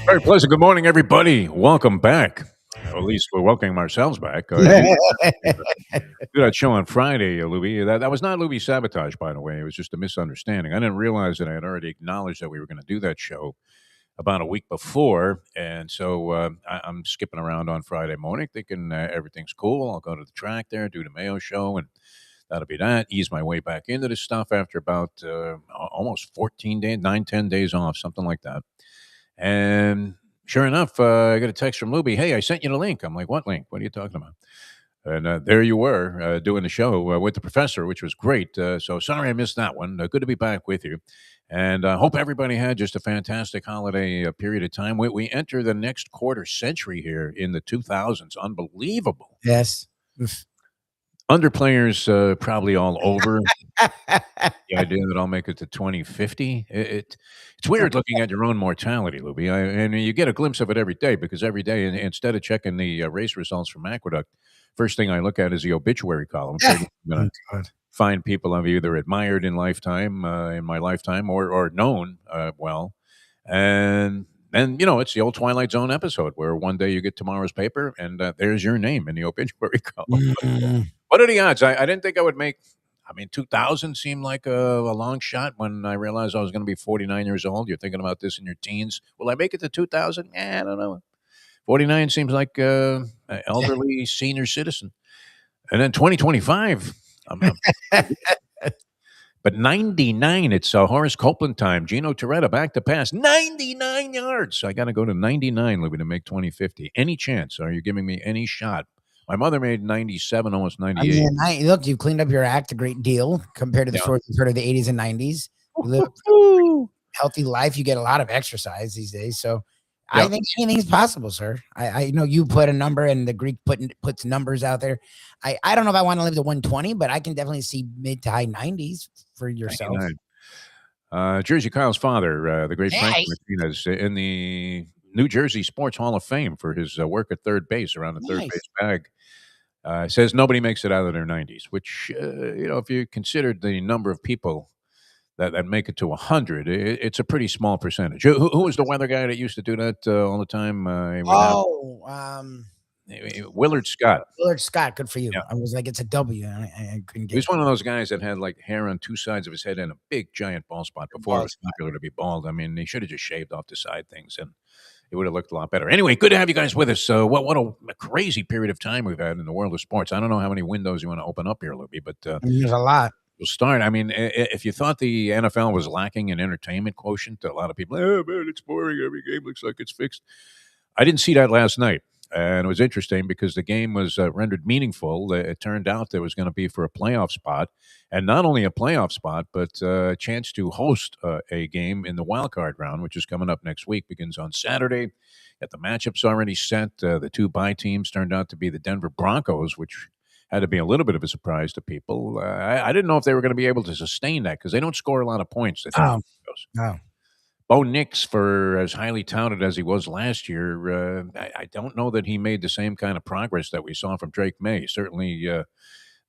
Very pleasant. Good morning, everybody. Welcome back. Or at least we're welcoming ourselves back. Do that show on Friday, Lubie. That was not Lubie sabotage, by the way. It was just a misunderstanding. I didn't realize that I had already acknowledged that we were going to do that show about a week before, and so I'm skipping around on Friday morning, thinking everything's cool. I'll go to the track there, do the Mayo show, and that'll be that. Ease my way back into this stuff after about almost 14 days, 9, 10 days off, something like that. And sure enough, I got a text from Lubie. Hey, I sent you the link. I'm like, what link? What are you talking about? And there you were doing the show with the professor, which was great. So sorry I missed that one. Good to be back with you. And hope everybody had just a fantastic holiday period of time. We enter the next quarter century here in the 2000s. Unbelievable. Yes. Underplayers probably all over. The idea that I'll make it to 2050. It's weird looking at your own mortality, Lubie. And you get a glimpse of it every day because every day, instead of checking the race results from Aqueduct, first thing I look at is the obituary column. So I'm going to find people I've either admired in my lifetime, or known well. And it's the old Twilight Zone episode where one day you get tomorrow's paper and there's your name in the obituary column. What are the odds? I didn't think I would make. 2000 seemed like a long shot when I realized I was going to be 49 years old. You're thinking about this in your teens. Will I make it to 2000? I don't know. 49 seems like an elderly senior citizen. And then 2025. But 99, it's Horace Copeland time. Gino Toretta back to pass. 99 yards. So I got to go to 99, Libby, to make 2050. Any chance? Are you giving me any shot? My mother made 97, almost 98. Look, you've cleaned up your act a great deal compared to the stories you've heard of the 80s and 90s. You live a healthy life. You get a lot of exercise these days. So I think anything's possible, sir. I know you put a number and the Greek puts numbers out there. I don't know if I want to live to 120, but I can definitely see mid to high 90s for yourself. Jersey Kyle's father, the great Frank Martinez, in the New Jersey Sports Hall of Fame for his work at third base around the third base bag. Says nobody makes it out of their 90s, which, if you considered the number of people that make it to 100, it's a pretty small percentage. Who was the weather guy that used to do that all the time? Willard Scott. Willard Scott, good for you. Yeah. I was like, it's a W. I couldn't get He was one of those guys that had like hair on two sides of his head and a big giant bald spot before it was popular to be bald. I mean, he should have just shaved off the side things and it would have looked a lot better. Anyway, good to have you guys with us. What a crazy period of time we've had in the world of sports. I don't know how many windows you want to open up here, Lubie, but there's a lot. We'll start. I mean, if you thought the NFL was lacking in entertainment quotient, a lot of people, oh, man, it's boring. Every game looks like it's fixed. I didn't see that last night. And it was interesting because the game was rendered meaningful. It turned out there was going to be for a playoff spot. And not only a playoff spot, but a chance to host a game in the wild card round, which is coming up next week, begins on Saturday. Got the matchups already set. The two bye teams turned out to be the Denver Broncos, which had to be a little bit of a surprise to people. I didn't know if they were going to be able to sustain that because they don't score a lot of points. No. Bo Nix, for as highly touted as he was last year, I don't know that he made the same kind of progress that we saw from Drake May. Certainly,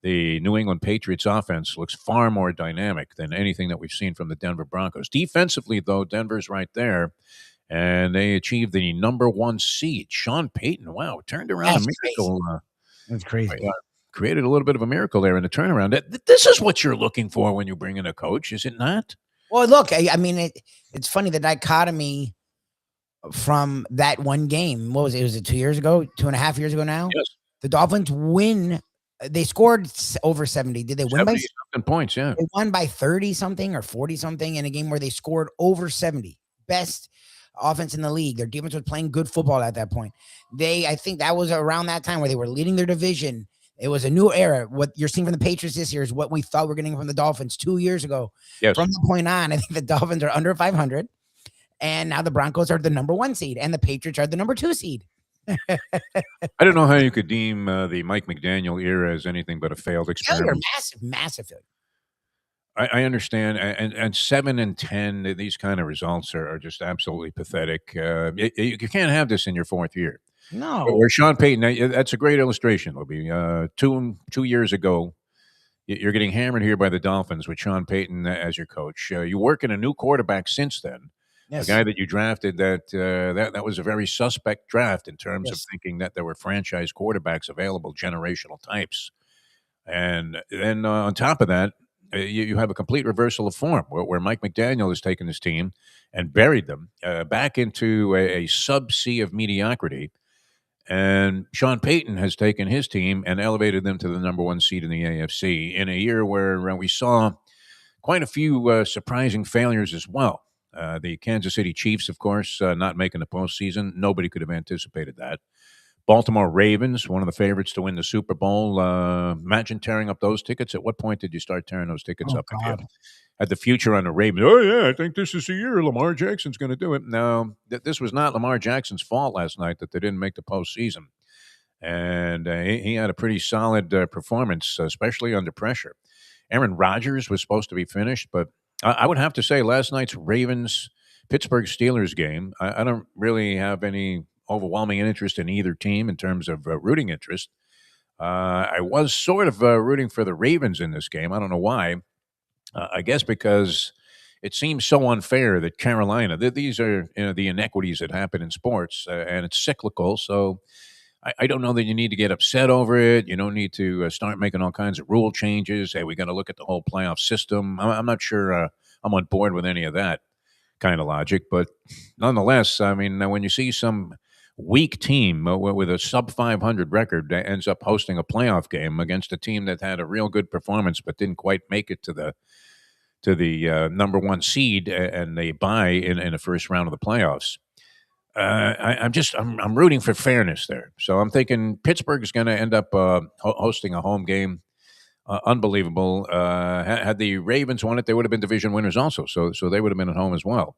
the New England Patriots offense looks far more dynamic than anything that we've seen from the Denver Broncos. Defensively, though, Denver's right there, and they achieved the number 1 seed. Sean Payton, wow, turned around a miracle. That's crazy. Created a little bit of a miracle there in the turnaround. This is what you're looking for when you bring in a coach, is it not? Well, look, I mean, it's funny, the dichotomy from that one game. What was it? Was it 2 years ago, 2.5 years ago now? Yes. The Dolphins win. They scored over 70. Did they win by 70 points? Yeah. They won by 30 something or 40 something in a game where they scored over 70. Best offense in the league. Their defense was playing good football at that point. I think that was around that time where they were leading their division. It was a new era. What you're seeing from the Patriots this year is what we thought we were getting from the Dolphins 2 years ago. Yes. From that point on, I think the Dolphins are under 500, and now the Broncos are the number 1 seed, and the Patriots are the number 2 seed. I don't know how you could deem the Mike McDaniel era as anything but a failed experiment. Massive failure. I understand, and 7-10, these kind of results are just absolutely pathetic. You can't have this in your 4th year. No. Where Sean Payton, that's a great illustration, Lubie. 2 years ago, you're getting hammered here by the Dolphins with Sean Payton as your coach. You work in a new quarterback since then. a guy that you drafted that was a very suspect draft in terms of Yes. thinking that there were franchise quarterbacks available, generational types. And then on top of that, you have a complete reversal of form where Mike McDaniel has taken his team and buried them back into a sub-sea of mediocrity. And Sean Payton has taken his team and elevated them to the number one seed in the AFC in a year where we saw quite a few surprising failures as well. The Kansas City Chiefs, of course, not making the postseason. Nobody could have anticipated that. Baltimore Ravens, one of the favorites to win the Super Bowl. Imagine tearing up those tickets. At what point did you start tearing those tickets Oh up? God. Had the future on the Ravens. Oh, yeah, I think this is the year Lamar Jackson's going to do it. No, this was not Lamar Jackson's fault last night that they didn't make the postseason. And he had a pretty solid performance, especially under pressure. Aaron Rodgers was supposed to be finished, but I would have to say last night's Ravens-Pittsburgh Steelers game, I don't really have any overwhelming interest in either team in terms of rooting interest. I was sort of rooting for the Ravens in this game. I don't know why. I guess because it seems so unfair that Carolina, these are the inequities that happen in sports, and it's cyclical. So I don't know that you need to get upset over it. You don't need to start making all kinds of rule changes. Hey, we got to look at the whole playoff system. I'm not sure I'm on board with any of that kind of logic. But nonetheless, I mean, when you see some weak team with a sub 500 record that ends up hosting a playoff game against a team that had a real good performance but didn't quite make it to the number one seed and they bye in the first round of the playoffs. I'm rooting for fairness there. So I'm thinking Pittsburgh's going to end up hosting a home game. Unbelievable. Had the Ravens won it, they would have been division winners also. So they would have been at home as well.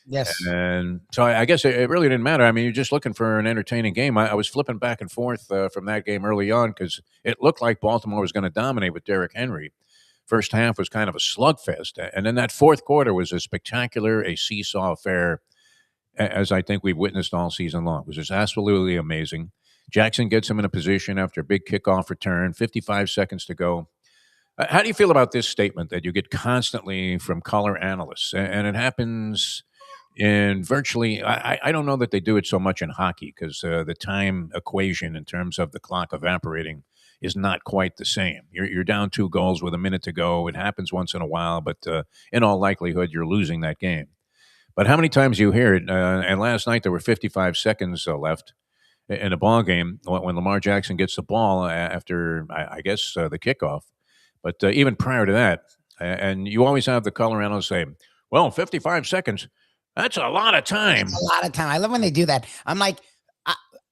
Yes. And so I guess it really didn't matter. I mean, you're just looking for an entertaining game. I was flipping back and forth from that game early on because it looked like Baltimore was going to dominate with Derrick Henry. First half was kind of a slugfest. And then that fourth quarter was a spectacular, a seesaw affair, as I think we've witnessed all season long. It was just absolutely amazing. Jackson gets him in a position after a big kickoff return, 55 seconds to go. How do you feel about this statement that you get constantly from color analysts? And it happens in virtually, I don't know that they do it so much in hockey because the time equation in terms of the clock evaporating is not quite the same. You're down 2 goals with a minute to go. It happens once in a while, but in all likelihood, you're losing that game. But how many times you hear it? And last night there were 55 seconds left in a ball game when Lamar Jackson gets the ball after, I guess, the kickoff. But even prior to that, and you always have the color analysts say, well, 55 seconds, that's a lot of time. That's a lot of time. I love when they do that. I'm like,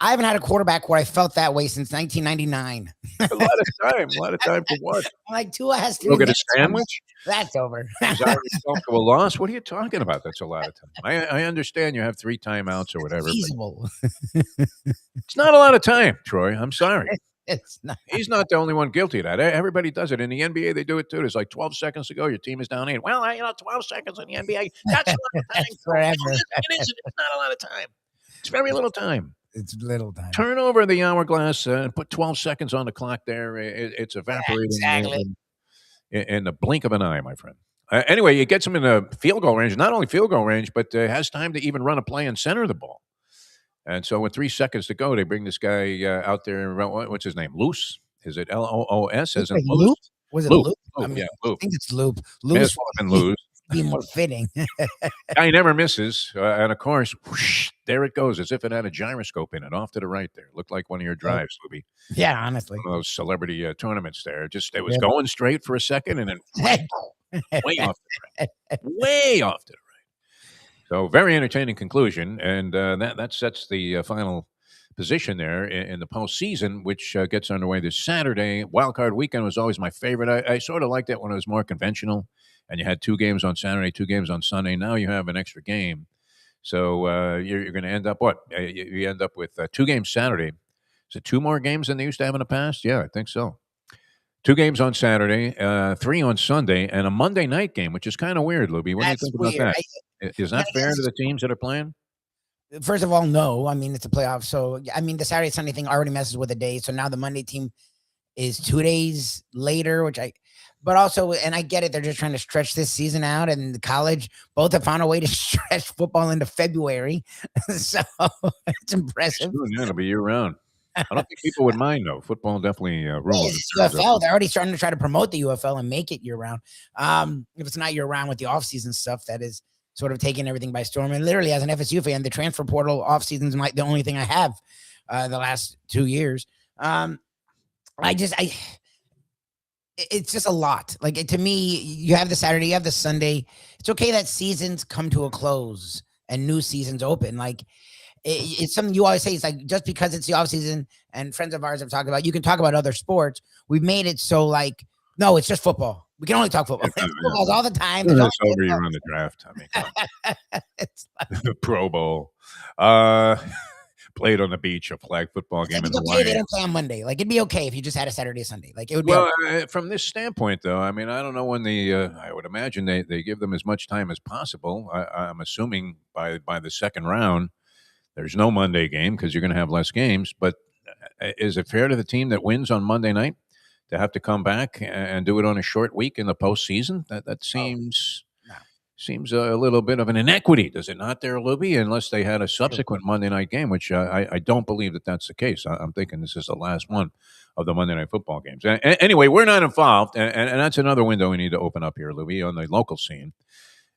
I haven't had a quarterback where I felt that way since 1999. A lot of time. A lot of time for what? I'm like 2 hours. You'll get a sandwich? That's over. Desire yourself to a loss? What are you talking about? That's a lot of time. I understand you have 3 timeouts or whatever. Feasible. It's not a lot of time, Troy. I'm sorry. It's not. He's not the only one guilty of that. Everybody does it. In the NBA, they do it too. There's like 12 seconds to go. Your team is down 8. Well, 12 seconds in the NBA. That's a lot of time. That's forever. It isn't. It's not a lot of time. It's very little time. It's little time. Turn over the hourglass and put 12 seconds on the clock there. It's evaporating Exactly. in the blink of an eye, my friend. Anyway, it gets him in a field goal range. Not only field goal range, but has time to even run a play and center the ball. And so with 3 seconds to go, they bring this guy out there. What's his name? Loose? Is it Loos? As in Loop? Was it Loop? Loop? I mean, yeah, Loop. I think it's Loop. May Loop as well have been Lose. be more fitting. Guy never misses. And of course, whoosh, there it goes, as if it had a gyroscope in it, off to the right there. Looked like one of your drives, Lubie. Yeah, honestly. One of those celebrity tournaments there. It was going straight for a second and then way off the right. Way off to the right. So very entertaining conclusion. And that sets the final position there in the postseason, which gets underway this Saturday. Wildcard weekend was always my favorite. I sort of liked it when it was more conventional. And you had 2 games on Saturday, 2 games on Sunday. Now you have an extra game. So you're going to end up what? You end up with 2 games Saturday. Is it 2 more games than they used to have in the past? Yeah, I think so. 2 games on Saturday, 3 on Sunday, and a Monday night game, which is kind of weird, Lubie. What do you think about that? Is that fair to the teams that are playing? First of all, no. I mean, it's a playoff. So, I mean, the Saturday, Sunday thing already messes with the day. So now the Monday team is 2 days later, which but also, and I get it, they're just trying to stretch this season out, and the college both have found a way to stretch football into February. So it's impressive. Soon, it'll be year round. I don't think people would mind though. Football definitely rules. It's UFL. They're already starting to try to promote the UFL and make it year round. If it's not year round with the off season stuff, that is sort of taking everything by storm. And literally, as an FSU fan, the transfer portal off season is the only thing I have the last 2 years. It's just a lot. Like to me, you have the Saturday, you have the Sunday. It's okay that seasons come to a close and new seasons open. Like it's something you always say. It's like just because it's the off season, and friends of ours have talked about. You can talk about other sports. We've made it so like no, it's just football. We can only talk football. Football's all the time. It's over. You run the draft. I mean, it's like Pro Bowl. Played on the beach, a flag football game. It's okay they don't play on Monday. Like it'd be okay if you just had a Saturday, Sunday. Like it would be. Well, from this standpoint, though, I mean, I don't know when I would imagine they give them as much time as possible. I'm assuming by the second round, there's no Monday game because you're going to have less games. But is it fair to the team that wins on Monday night to have to come back and do it on a short week in the postseason? That seems. Seems a little bit of an inequity, does it not, there, Lubie? Unless they had a subsequent Monday night game, which I don't believe that that's the case. I'm thinking this is the last one of the Monday night football games. Anyway, we're not involved, and that's another window we need to open up here, Lubie, on the local scene.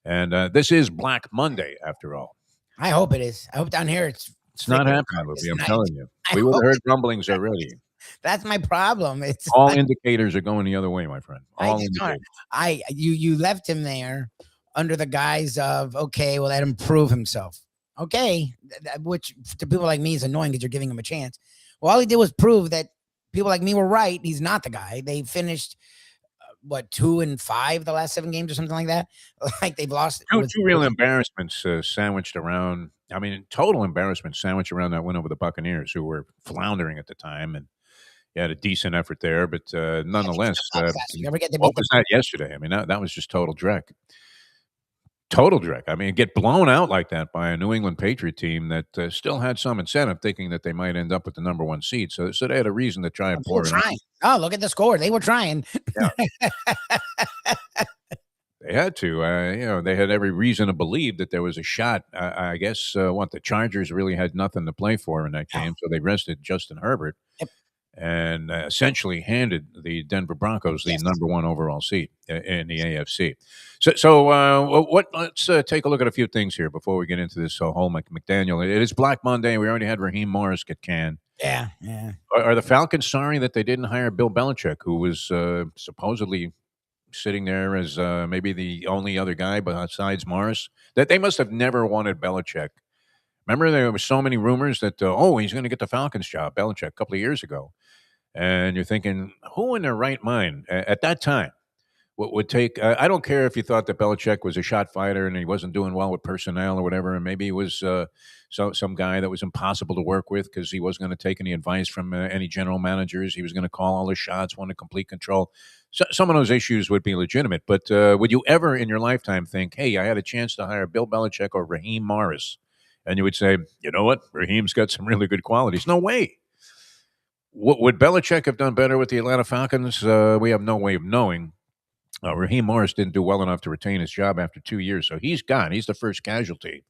And this is Black Monday, after all. I hope it is. I hope down here it's not happening, Lubie. I'm telling you. We would have heard rumblings already. That's my problem. It's all indicators are going the other way, my friend. All indicators. You left him there under the guise of, okay, well, let him prove himself. Okay, which to people like me is annoying because you're giving him a chance. Well, all he did was prove that people like me were right. He's not the guy. They finished, 2-5 the last 7 games or something like that? Like they've lost. Two real embarrassments sandwiched around. I mean, total embarrassment sandwiched around that win over the Buccaneers, who were floundering at the time. And you had a decent effort there, but nonetheless, what was that yesterday? I mean, that was just total dreck. Total dreck. I mean, get blown out like that by a New England Patriot team that still had some incentive, thinking that they might end up with the number 1 seed. So they had a reason to try and pour it out. Oh, look at the score. They were trying. Yeah. They had to. They had every reason to believe that there was a shot. I guess the Chargers really had nothing to play for in that game, so they rested Justin Herbert. Yep. And essentially handed the Denver Broncos the number 1 overall seed in the AFC. So let's take a look at a few things here before we get into this whole McDaniel. It is Black Monday. We already had Raheem Morris get canned. Yeah. Are the Falcons sorry that they didn't hire Bill Belichick, who was supposedly sitting there as maybe the only other guy besides Morris? That they must have never wanted Belichick. Remember, there were so many rumors that, he's going to get the Falcons job, Belichick, a couple of years ago. And you're thinking, who in their right mind at that time would take I don't care if you thought that Belichick was a shot fighter and he wasn't doing well with personnel or whatever, and maybe he was some guy that was impossible to work with because he wasn't going to take any advice from any general managers. He was going to call all the shots, wanted complete control. So, some of those issues would be legitimate. But would you ever in your lifetime think, hey, I had a chance to hire Bill Belichick or Raheem Morris? And you would say, you know what? Raheem's got some really good qualities. No way. Would Belichick have done better with the Atlanta Falcons? We have no way of knowing. Raheem Morris didn't do well enough to retain his job after 2 years, so he's gone. He's the first casualty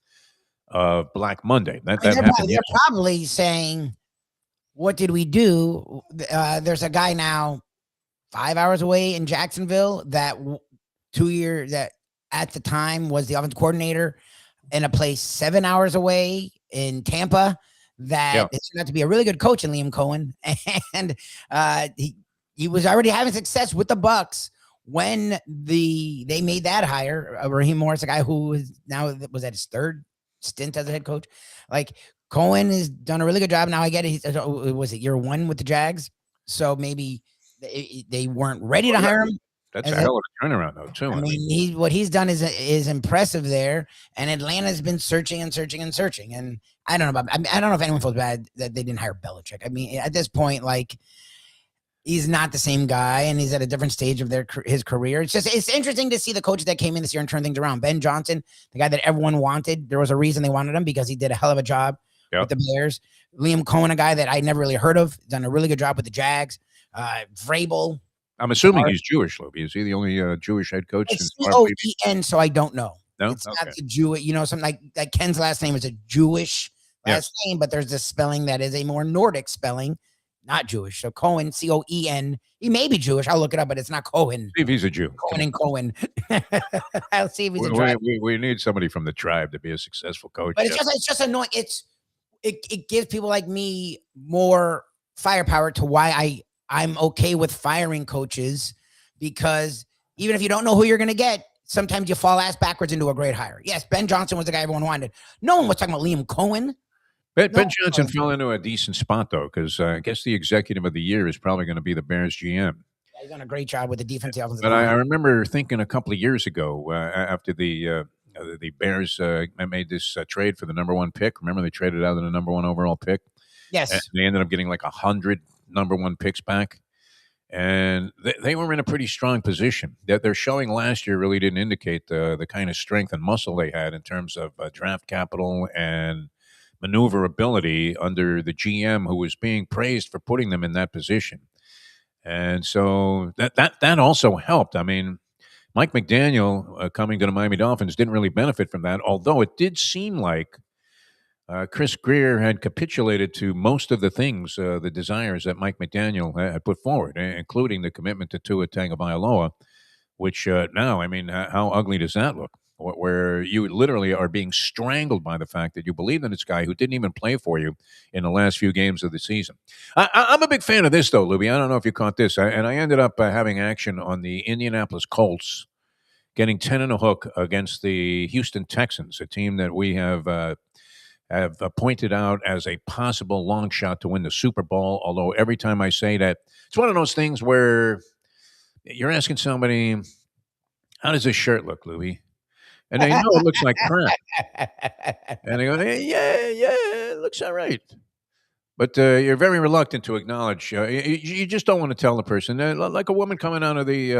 of Black Monday. That happened. They're probably saying, what did we do? There's a guy now 5 hours away in Jacksonville that 2 years that at the time was the offensive coordinator in a place 7 hours away in Tampa that it's going to be a really good coach in Liam Cohen. And he was already having success with the Bucks when they made that hire. Raheem Morris, a guy who is now was at his 3rd stint as a head coach. Like Cohen has done a really good job. Now I get it. Was it year 1 with the Jags? So maybe they weren't ready to hire him. That's a hell of a turnaround, though, too. I mean, what he's done is impressive there, and Atlanta's been searching and searching and searching. And I don't know I don't know if anyone feels bad that they didn't hire Belichick. I mean, at this point, like he's not the same guy, and he's at a different stage of his career. It's interesting to see the coaches that came in this year and turned things around. Ben Johnson, the guy that everyone wanted, there was a reason they wanted him because he did a hell of a job with the Bears. Liam Cohen, a guy that I never really heard of, done a really good job with the Jags. Vrabel. I'm assuming he's Jewish, Lubie. Is he the only Jewish head coach It's since Marv Levy? Coen, so I don't know. No? It's Okay. not the Jewish, something like Ken's last name is a Jewish last name, but there's this spelling that is a more Nordic spelling, not Jewish. So Coen, Coen. He may be Jewish. I'll look it up, but it's not Cohen. See if he's a Jew. Cohen and Cohen. I'll see if he's a tribe. We need somebody from the tribe to be a successful coach. But it's just annoying. It gives people like me more firepower to why I'm okay with firing coaches, because even if you don't know who you're going to get, sometimes you fall ass backwards into a great hire. Yes, Ben Johnson was the guy everyone wanted. No one was talking about Liam Cohen. Ben Johnson fell into a decent spot, though, because I guess the executive of the year is probably going to be the Bears GM. Yeah, he's done a great job with the defensive offensive But line. I remember thinking a couple of years ago after the Bears made this trade for the number 1 pick. Remember, they traded out the number 1 overall pick? Yes. And they ended up getting like 100 number 1 picks back. And they were in a pretty strong position. Their showing last year really didn't indicate the kind of strength and muscle they had in terms of draft capital and maneuverability under the GM, who was being praised for putting them in that position. And so that also helped. I mean, Mike McDaniel coming to the Miami Dolphins didn't really benefit from that, although it did seem like Chris Greer had capitulated to most of the things, the desires that Mike McDaniel had put forward, including the commitment to Tua Tagovailoa, which now, I mean, how ugly does that look? Where you literally are being strangled by the fact that you believe in this guy who didn't even play for you in the last few games of the season. I'm a big fan of this, though, Lubie. I don't know if you caught this. I ended up having action on the Indianapolis Colts getting 10 and a hook against the Houston Texans, a team that we have pointed out as a possible long shot to win the Super Bowl. Although every time I say that, it's one of those things where you're asking somebody, how does this shirt look, Lubie? And they know it looks like crap. And they go, hey, yeah, it looks all right. But you're very reluctant to acknowledge. You just don't want to tell the person. Like a woman coming out of the,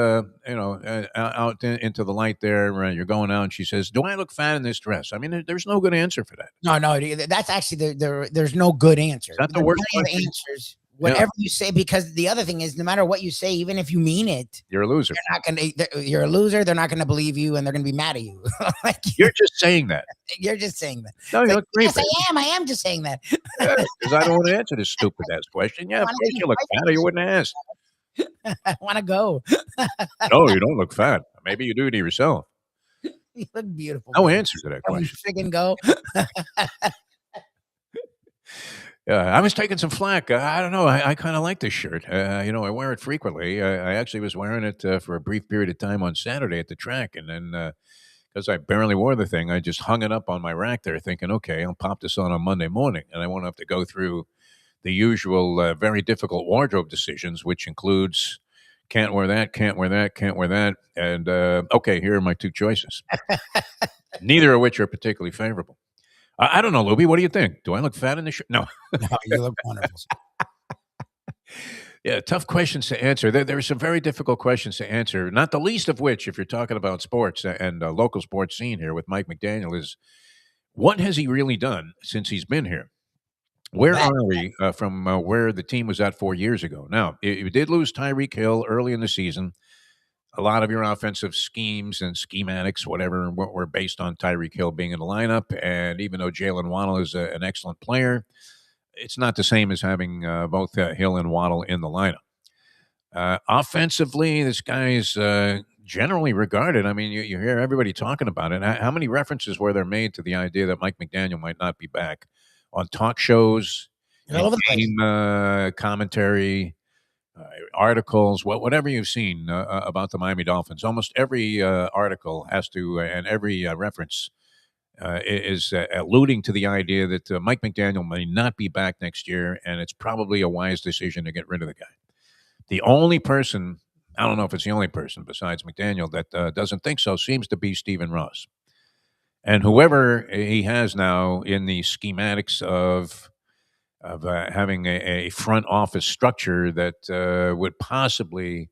out into the light there. You're going out, and she says, "Do I look fat in this dress?" I mean, there's no good answer for that. No, that's actually there's no good answer. Is that the worst answers? Whatever you say, because the other thing is, no matter what you say, even if you mean it, you're a loser. You're a loser. They're not going to believe you, and they're going to be mad at you. You're just saying that. You're just saying that. No, you look great. Yes, I am. I am just saying that. Because I don't want to answer this stupid ass question. Yeah, of course you look fat, or you wouldn't ask. I want to go. No, you don't look fat. Maybe you do to yourself. You look beautiful. No answer to that question. Friggin' go. I was taking some flack. I don't know. I kind of like this shirt. I wear it frequently. I actually was wearing it for a brief period of time on Saturday at the track. And then because I barely wore the thing, I just hung it up on my rack there thinking, okay, I'll pop this on Monday morning. And I won't have to go through the usual very difficult wardrobe decisions, which includes can't wear that, can't wear that, can't wear that. And okay, here are my 2 choices, neither of which are particularly favorable. I don't know, Lubie. What do you think? Do I look fat in this shirt? No. No, you look wonderful. Yeah, tough questions to answer. There are some very difficult questions to answer, not the least of which, if you're talking about sports and local sports scene here with Mike McDaniel, is what has he really done since he's been here? Where are we from where the team was at 4 years ago? Now, you did lose Tyreek Hill early in the season. A lot of your offensive schemes and schematics, whatever, were based on Tyreek Hill being in the lineup. And even though Jalen Waddle is an excellent player, it's not the same as having both Hill and Waddle in the lineup. Offensively, this guy's generally regarded. I mean, you hear everybody talking about it. How many references were there made to the idea that Mike McDaniel might not be back on talk shows, game commentary, articles, whatever you've seen about the Miami Dolphins? Almost every article has to, and every reference is alluding to the idea that Mike McDaniel may not be back next year, and it's probably a wise decision to get rid of the guy. The only person, I don't know if it's the only person besides McDaniel that doesn't think so, seems to be Stephen Ross. And whoever he has now in the schematics of having a front office structure that would possibly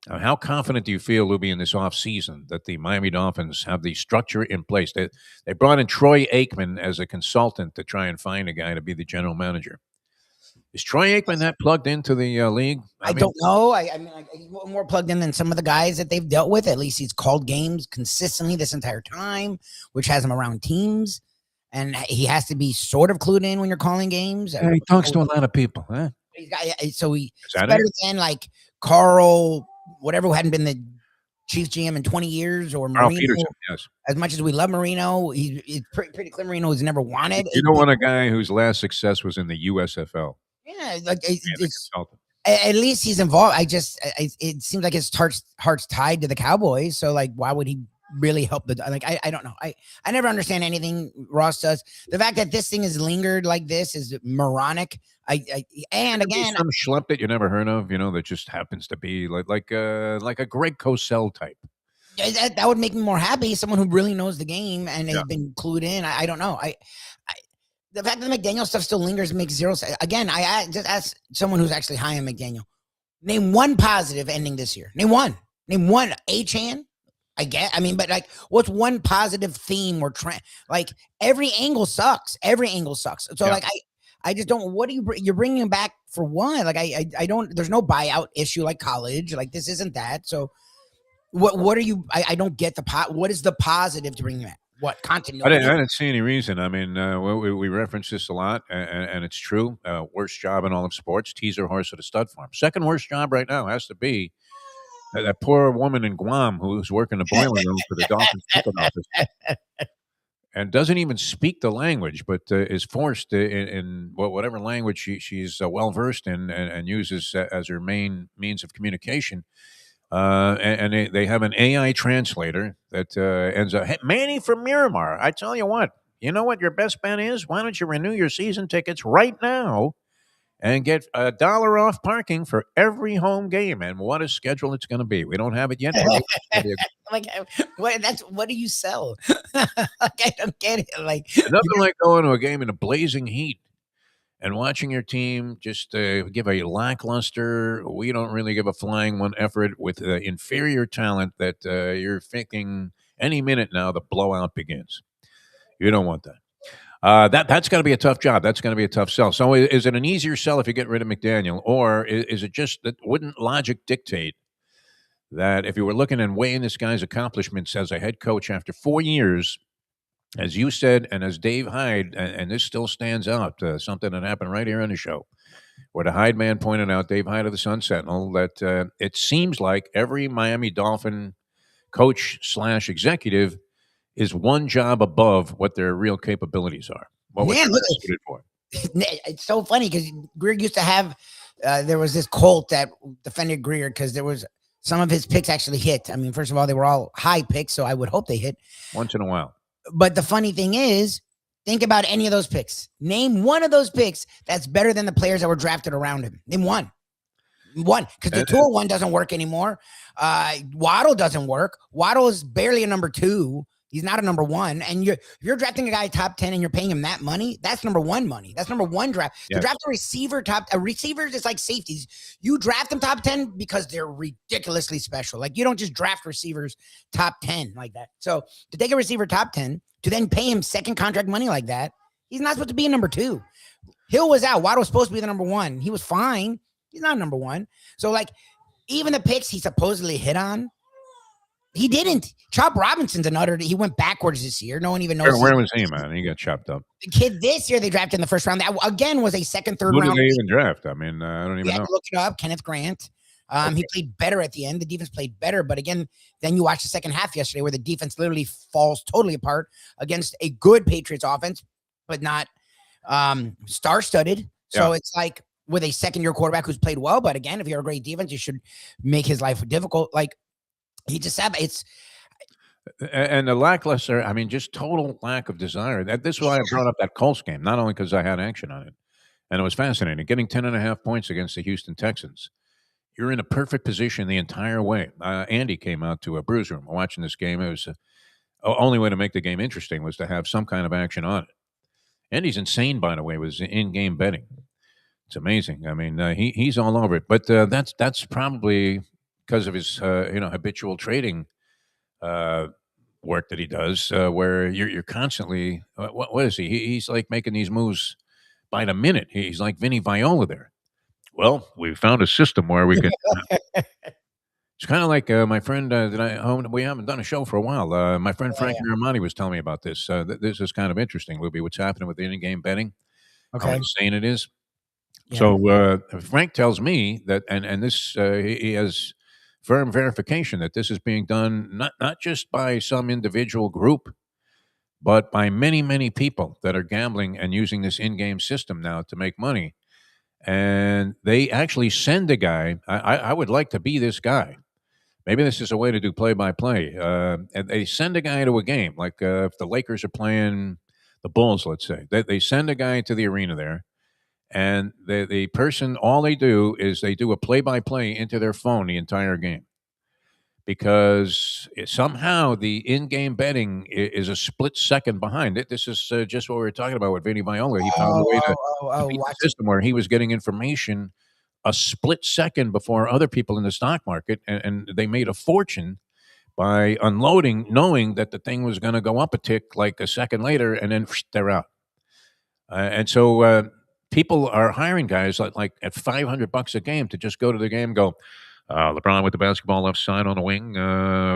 how confident do you feel, Lubie, in this offseason that the Miami Dolphins have the structure in place? They brought in Troy Aikman as a consultant to try and find a guy to be the general manager. Is Troy Aikman that plugged into the league? I don't know. I mean, he's more plugged in than some of the guys that they've dealt with. At least he's called games consistently this entire time, which has him around teams. And he has to be sort of clued in when you're calling games. He talks to a lot of people. Huh? He's better it? than like Carl, whatever, who hadn't been the Chiefs GM in 20 years, or Carl Marino. Peterson, yes. As much as we love Marino, he's pretty clear Marino has never wanted. You don't want a guy whose last success was in the USFL. Yeah, like at least he's involved. It seems like his heart's tied to the Cowboys. So like, why would he really help I don't know. I never understand anything Ross does. The fact that this thing has lingered like this is moronic. And again, some schlep that you never heard of, that just happens to be like a Greg Cosell type. That would make me more happy. Someone who really knows the game and has been clued in. I don't know. The fact that the McDaniel stuff still lingers makes zero sense. Again, I just asked someone who's actually high on McDaniel. Name one positive ending this year. Name one. Achan. But like, what's one positive theme or trend? Like, every angle sucks. So like, I just don't. What do you're bringing him back for? What? Like, I don't. There's no buyout issue like college. Like, this isn't that. So what are you? I don't get what is the positive to bring him back? What continuity? I didn't see any reason. I mean, we reference this a lot, and it's true. Worst job in all of sports: teaser horse at a stud farm. Second worst job right now has to be that poor woman in Guam who's working the boiler room for the Dolphins ticket office, and doesn't even speak the language, but is forced in whatever language she's well versed in, and uses as her main means of communication. And they have an AI translator that ends up, hey, Manny from Miramar. I tell you what your best bet is? Why don't you renew your season tickets right now and get $1 off parking for every home game? And what a schedule it's going to be. We don't have it yet. Like, what do you sell? Like, I don't get it. Like, nothing like going to a game in a blazing heat and watching your team just give a lackluster, we don't really give a flying one effort with inferior talent that you're thinking any minute now the blowout begins. You don't want that. That's got to be a tough job. That's going to be a tough sell. So is it an easier sell if you get rid of McDaniel, or is it just that wouldn't logic dictate that if you were looking and weighing this guy's accomplishments as a head coach after 4 years, as you said, and as Dave Hyde, and this still stands out, something that happened right here on the show, where the Hyde man pointed out, Dave Hyde of the Sun Sentinel, that it seems like every Miami Dolphin coach / executive is one job above what their real capabilities are. What was suited for? It's so funny because Greer used to have, there was this cult that defended Greer because there was some of his picks actually hit. I mean, first of all, they were all high picks, so I would hope they hit. Once in a while. But the funny thing is, think about any of those picks. Name one of those picks that's better than the players that were drafted around him. Name one. Because the Tua one doesn't work anymore. Waddle doesn't work. Waddle is barely a number 2. He's not a number 1. And you're drafting a guy top 10 and you're paying him that money. That's number 1 money. That's number 1 draft. Yes. To draft a receiver is like safeties. You draft them top 10 because they're ridiculously special. Like, you don't just draft receivers top 10 like that. So to take a receiver top 10, to then pay him second contract money like that, he's not supposed to be a number 2. Hill was out. Waddle was supposed to be the number 1. He was fine. He's not number 1. So like, even the picks he supposedly hit on, he didn't. Chop Robinson's he went backwards this year. No one even knows. Where was he, man? He got chopped up. The kid this year they drafted in the first round. That again was a second, third round. Who did they even draft? I mean, I don't even know. Look it up. Kenneth Grant. Okay. He played better at the end. The defense played better. But again, then you watch the second half yesterday where the defense literally falls totally apart against a good Patriots offense, but not star-studded. So it's like with a second-year quarterback who's played well. But again, if you're a great defense, you should make his life difficult. Like, he just had and the lackluster, I mean, just total lack of desire. This is why I brought up that Colts game, not only because I had action on it, and it was fascinating. Getting 10.5 points against the Houston Texans. You're in a perfect position the entire way. Andy came out to a Brews Room watching this game. It was the only way to make the game interesting was to have some kind of action on it. Andy's insane, by the way, with in-game betting. It's amazing. I mean, he's all over it. But that's probably because of his habitual trading work that he does, where you're constantly what is he? He's like making these moves by the minute. He's like Vinny Viola there. Well, we found a system where we can. It's kind of like my friend that we haven't done a show for a while. My friend Yeah, Frank yeah. Miramani was telling me about this. This is kind of interesting, Lubie. What's happening with the in-game betting? How Okay. insane it is. Yeah. So Frank tells me that, and this he has firm verification that this is being done not just by some individual group, but by many people that are gambling and using this in-game system now to make money. And they actually send a guy. I would like to be this guy. Maybe this is a way to do play-by-play. And they send a guy to a game, like if the Lakers are playing the Bulls, let's say. They send a guy to the arena there, and the person, all they do is they do a play-by-play into their phone the entire game. Because somehow the in-game betting is a split second behind it. This is just what we were talking about with Vinny Viola. He found a way to beat the Watch it. system where he was getting information a split second before other people in the stock market, and they made a fortune by unloading, knowing that the thing was going to go up a tick like a second later, and then they're out. And so people are hiring guys like at $500 a game to just go to the game and go, LeBron with the basketball left side on the wing,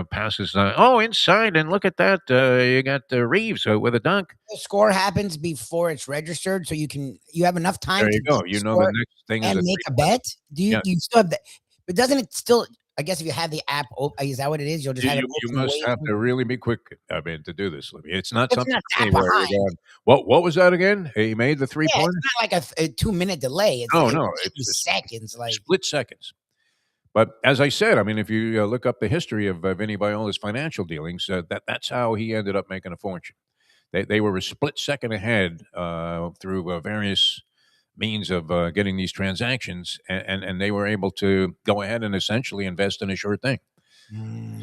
passes. Inside, and look at that. You got Reeves with a dunk. The score happens before it's registered, so you have enough time There to you go. get the You know the score next thing is and a make a three-pointer. bet. Do you Yeah. you still have that? But doesn't it still? I guess if you have the app, is that what it is? You'll just have it You open must have waiting. to really be quick, I mean, to do this, Libby. It's not It's something not for that me where you're behind. going, what was that again? He made the Yeah, it's three-pointer? not like a 2-minute delay. It's No, like no, maybe it's seconds. Like split seconds. But as I said, I mean, if you look up the history of Vinny Viola's financial dealings, that's how he ended up making a fortune. They were a split second ahead through various means of getting these transactions, and they were able to go ahead and essentially invest in a sure thing.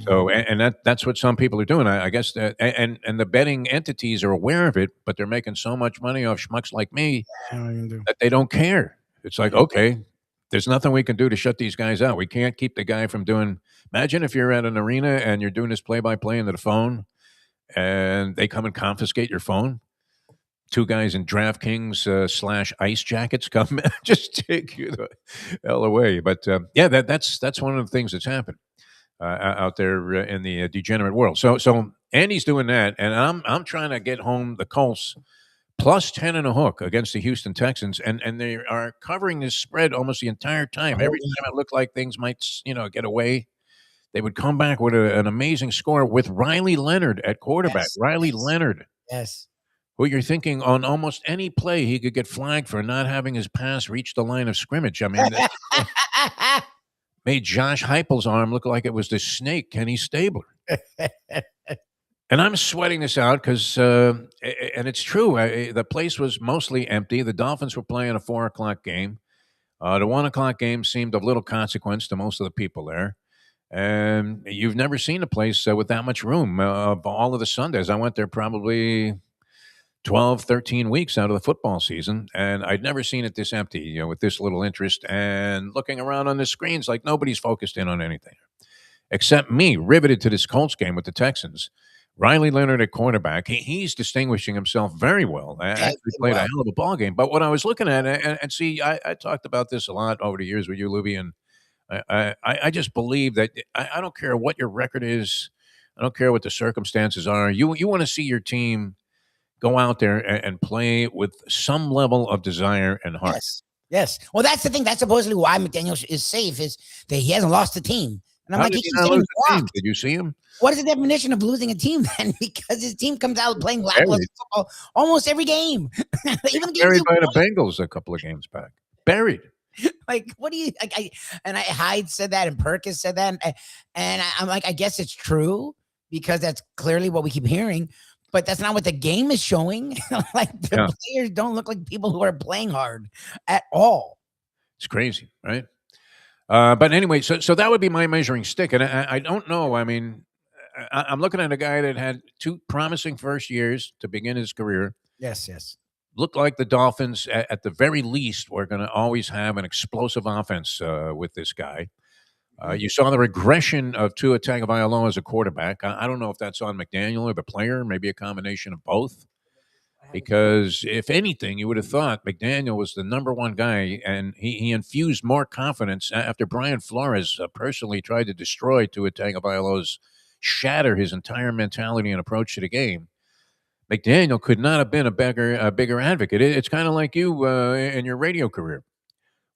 So, and that's what some people are doing. I guess that, and the betting entities are aware of it, but they're making so much money off schmucks like me I don't even do. that they don't care. It's like, okay, there's nothing we can do to shut these guys out. We can't keep the guy from doing. Imagine if you're at an arena and you're doing this play-by-play into the phone, and they come and confiscate your phone. Two guys in DraftKings slash ice jackets come just take you the hell away. But yeah, that's one of the things that's happened out there in the degenerate world. So Andy's doing that, and I'm trying to get home the Colts plus 10 and a hook against the Houston Texans, and they are covering this spread almost the entire time. Every time it looked like things might get away, they would come back with an amazing score with Riley Leonard at quarterback. Yes, Riley yes, Leonard, yes. who you're thinking on almost any play he could get flagged for not having his pass reach the line of scrimmage. I mean, made Josh Heupel's arm look like it was the snake Kenny Stabler. And I'm sweating this out because, and it's true, the place was mostly empty. The Dolphins were playing a 4 o'clock game. The 1 o'clock game seemed of little consequence to most of the people there. And you've never seen a place with that much room. Of all of the Sundays, I went there probably 12, 13 weeks out of the football season, and I'd never seen it this empty, with this little interest. And looking around on the screens, like nobody's focused in on anything except me, riveted to this Colts game with the Texans. Riley Leonard at cornerback, he's distinguishing himself very well. Actually played a hell of a ball game. But what I was looking at, and see, I talked about this a lot over the years with you, Lubie, and I just believe that I don't care what your record is. I don't care what the circumstances are. You want to see your team go out there and play with some level of desire and heart. Yes, yes. Well, that's the thing. That's supposedly why McDaniel is safe, is that he hasn't lost the team. And I'm How like, did he he keeps not getting lose the team? blocked. Did you see him? What is the definition of losing a team then? Because his team comes out playing lackluster football almost every game. Even the Buried by the games Bengals a couple of games back. Buried. like, what do you like? Hyde said that, and Perkins said that, and I'm like, I guess it's true because that's clearly what we keep hearing, but that's not what the game is showing. Like the players don't look like people who are playing hard at all. It's crazy, right? But anyway, so that would be my measuring stick, and I don't know. I mean, I'm looking at a guy that had 2 promising first years to begin his career. Yes, yes. Looked like the Dolphins, at the very least, were going to always have an explosive offense with this guy. You saw the regression of Tua Tagovailoa as a quarterback. I don't know if that's on McDaniel or the player, maybe a combination of both. because if anything, you would have thought McDaniel was the #1 guy, and he infused more confidence after Brian Flores personally tried to destroy Tua Tagovailoa's, shatter his entire mentality and approach to the game. McDaniel could not have been a bigger advocate. It's kind of like you in your radio career,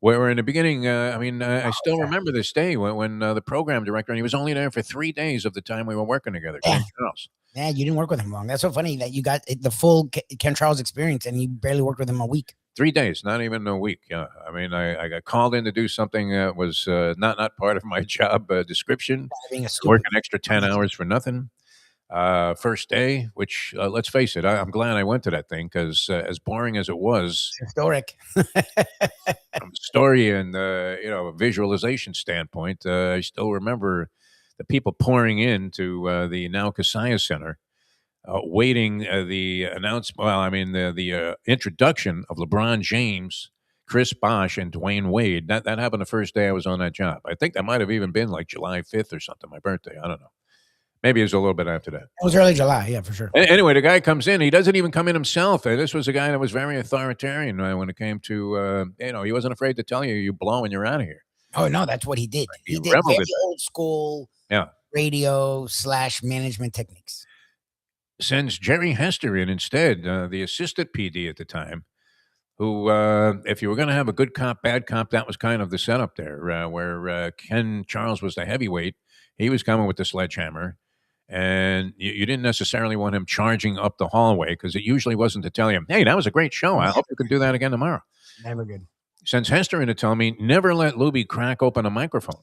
where in the beginning, I still remember this day when the program director, and he was only there for 3 days of the time we were working together, Ken Charles. Yeah, you didn't work with him long. That's so funny that you got the full Ken Charles experience, and you barely worked with him a week. 3 days, not even a week. Yeah, I mean, I got called in to do something that was not part of my job description. Work an extra 10 hours for nothing. First day, which let's face it, I'm glad I went to that thing because as boring as it was, historic. From story and visualization standpoint, I still remember the people pouring into the now Kaseya Center, waiting the announcement. Well, I mean the introduction of LeBron James, Chris Bosh, and Dwayne Wade. That happened the first day I was on that job. I think that might have even been like July 5th or something, my birthday. I don't know. Maybe it was a little bit after that. It was early July, yeah, for sure. Anyway, the guy comes in. He doesn't even come in himself. This was a guy that was very authoritarian when it came to, he wasn't afraid to tell you, you blow and you're out of here. Oh, no, that's what he did. He did very old school radio / management techniques. Sends Jerry Hester in instead, the assistant PD at the time, who, if you were going to have a good cop, bad cop, that was kind of the setup there, where Ken Charles was the heavyweight. He was coming with the sledgehammer. And you didn't necessarily want him charging up the hallway because it usually wasn't to tell him, hey, that was a great show. I hope you can do that again tomorrow. Never good. Sends Hester in to tell me, never let Lubie crack open a microphone.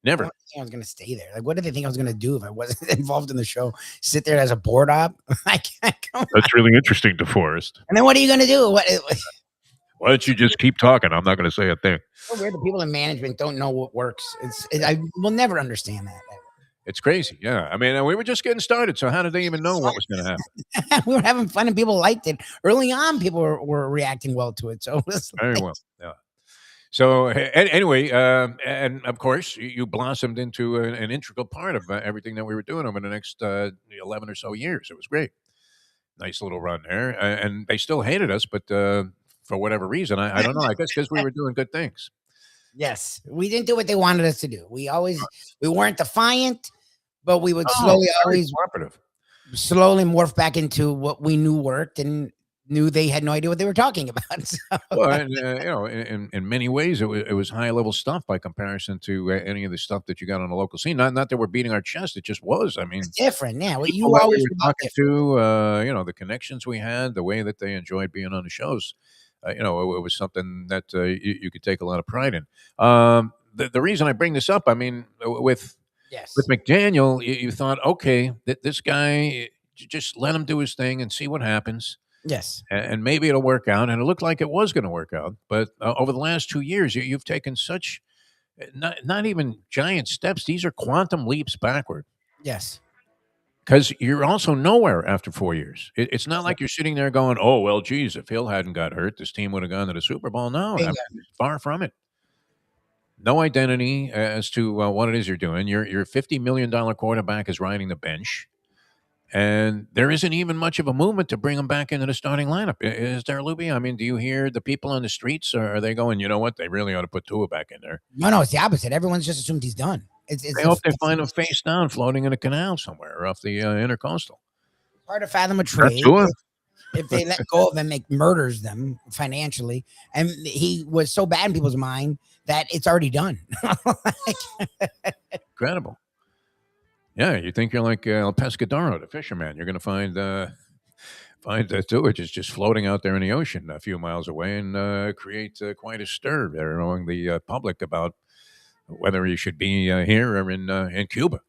Never. I was going to stay there. Like, what did they think I was going to do if I wasn't involved in the show? Sit there as a board op? I can't come. That's really interesting, DeForest. And then what are you going to do? Why don't you just keep talking? I'm not going to say a thing. So weird. The people in management don't know what works. I will never understand that. It's crazy, yeah. I mean, we were just getting started, so how did they even know what was going to happen? We were having fun, and people liked it. Early on, people were reacting well to it. So very well, yeah. So anyway, and of course, you blossomed into an integral part of everything that we were doing over the next 11 or so years. It was great. Nice little run there. And they still hated us, but for whatever reason, I don't know. I guess because we were doing good things. Yes, we didn't do what they wanted us to do. We weren't defiant, but we would slowly morph back into what we knew worked and knew they had no idea what they were talking about. So. Well, and, in many ways, it was high level stuff by comparison to any of the stuff that you got on the local scene. Not that we're beating our chest; it just was. I mean, it's different. Yeah, well, you always were talking to, the connections we had, the way that they enjoyed being on the shows. It was something that you could take a lot of pride in. The reason I bring this up, I mean, with McDaniel, you thought, okay, this guy, just let him do his thing and see what happens. Yes. And maybe it'll work out. And it looked like it was going to work out. But over the last 2 years, you've taken such, not even giant steps. These are quantum leaps backward. Yes. Because you're also nowhere after 4 years. It's not like you're sitting there going, oh, well, geez, if Hill hadn't got hurt, this team would have gone to the Super Bowl. No, far from it. No identity as to what it is you're doing. Your $50 million quarterback is riding the bench. And there isn't even much of a movement to bring him back into the starting lineup. Is there, Lubie? I mean, do you hear the people on the streets, or are they going, you know what, they really ought to put Tua back in there? No, it's the opposite. Everyone's just assumed he's done. I hope they find him face down floating in a canal somewhere off the intercoastal. Hard to fathom a trade. If they let go of him, it murders them financially. And he was so bad in people's mind that it's already done. Incredible. Yeah, you think you're like El Pescador, the fisherman. You're going to find Tua just floating out there in the ocean a few miles away and create quite a stir there among the public about whether he should be here or in Cuba.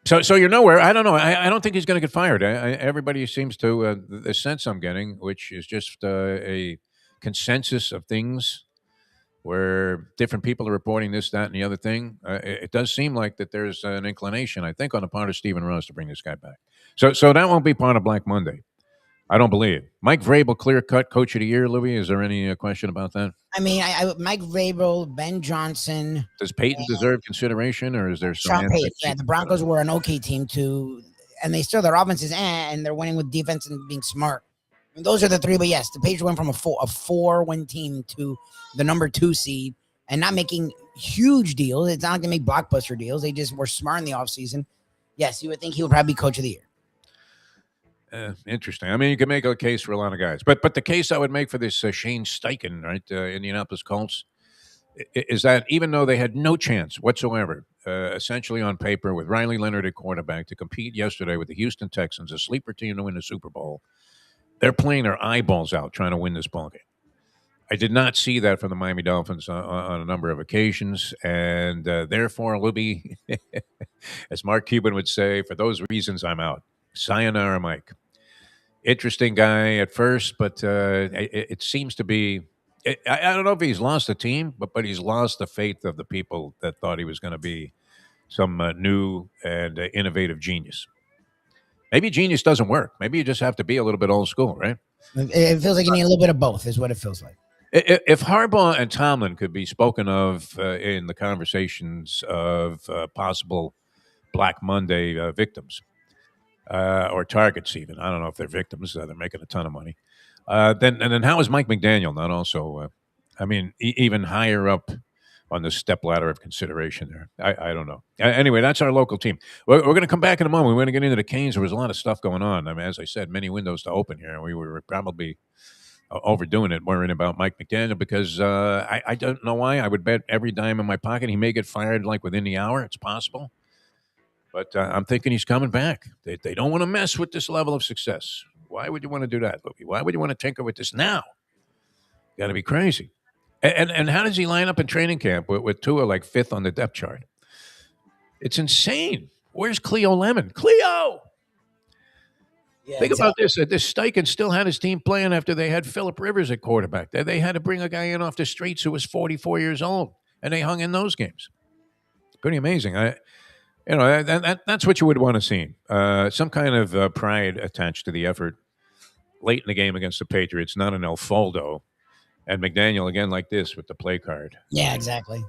So you're nowhere. I don't know. I don't think he's going to get fired. Everybody seems to, the sense I'm getting, which is just a consensus of things where different people are reporting this, that, and the other thing. It does seem like that there's an inclination, I think, on the part of Stephen Ross to bring this guy back. So that won't be part of Black Monday. I don't believe. Mike Vrabel, clear-cut Coach of the Year, Louis. Is there any question about that? I mean, Mike Vrabel, Ben Johnson. Does Peyton deserve consideration, or is there some? Sean Payton, the Broncos were an okay team too. and they still their offense is and they're winning with defense and being smart. I mean, those are the three. But yes, the Patriots went from a four-win team to the number 2 seed and not making huge deals. It's not like they make blockbuster deals. They just were smart in the offseason. Yes, you would think he would probably be coach of the year. Interesting. I mean, you can make a case for a lot of guys, but the case I would make for this Shane Steichen, right, Indianapolis Colts, is that even though they had no chance whatsoever, essentially on paper, with Riley Leonard at quarterback to compete yesterday with the Houston Texans, a sleeper team to win the Super Bowl, they're playing their eyeballs out trying to win this ball game. I did not see that from the Miami Dolphins on a number of occasions, and therefore, Lubie, as Mark Cuban would say, for those reasons, I'm out. Sayonara, Mike. Interesting guy at first, but it seems to be. I don't know if he's lost the team, but he's lost the faith of the people that thought he was going to be some new and innovative genius. Maybe genius doesn't work. Maybe you just have to be a little bit old school, right? It feels like you need a little bit of both, is what it feels like. If Harbaugh and Tomlin could be spoken of in the conversations of possible Black Monday victims or targets, even, I don't know if they're victims, they're making a ton of money. Then how is Mike McDaniel not also? I mean, even higher up on the step ladder of consideration there. I don't know. Anyway, that's our local team. We're going to come back in a moment. We're going to get into the Canes. There was a lot of stuff going on. I mean, as I said, many windows to open here. We were probably overdoing it, worrying about Mike McDaniel because I don't know why. I would bet every dime in my pocket he may get fired like within the hour. It's possible. But I'm thinking he's coming back. They don't want to mess with this level of success. Why would you want to do that, Lubie? Why would you want to tinker with this now? Got to be crazy. And how does he line up in training camp with Tua like 5th on the depth chart? It's insane. Where's Cleo Lemon? Cleo! Yeah, think about this. This Steichen still had his team playing after they had Phillip Rivers at quarterback. They had to bring a guy in off the streets who was 44 years old, and they hung in those games. Pretty amazing. That's what you would want to see. Some kind of pride attached to the effort late in the game against the Patriots, not an El Faldo. And McDaniel, again, like this with the play card. Yeah, exactly.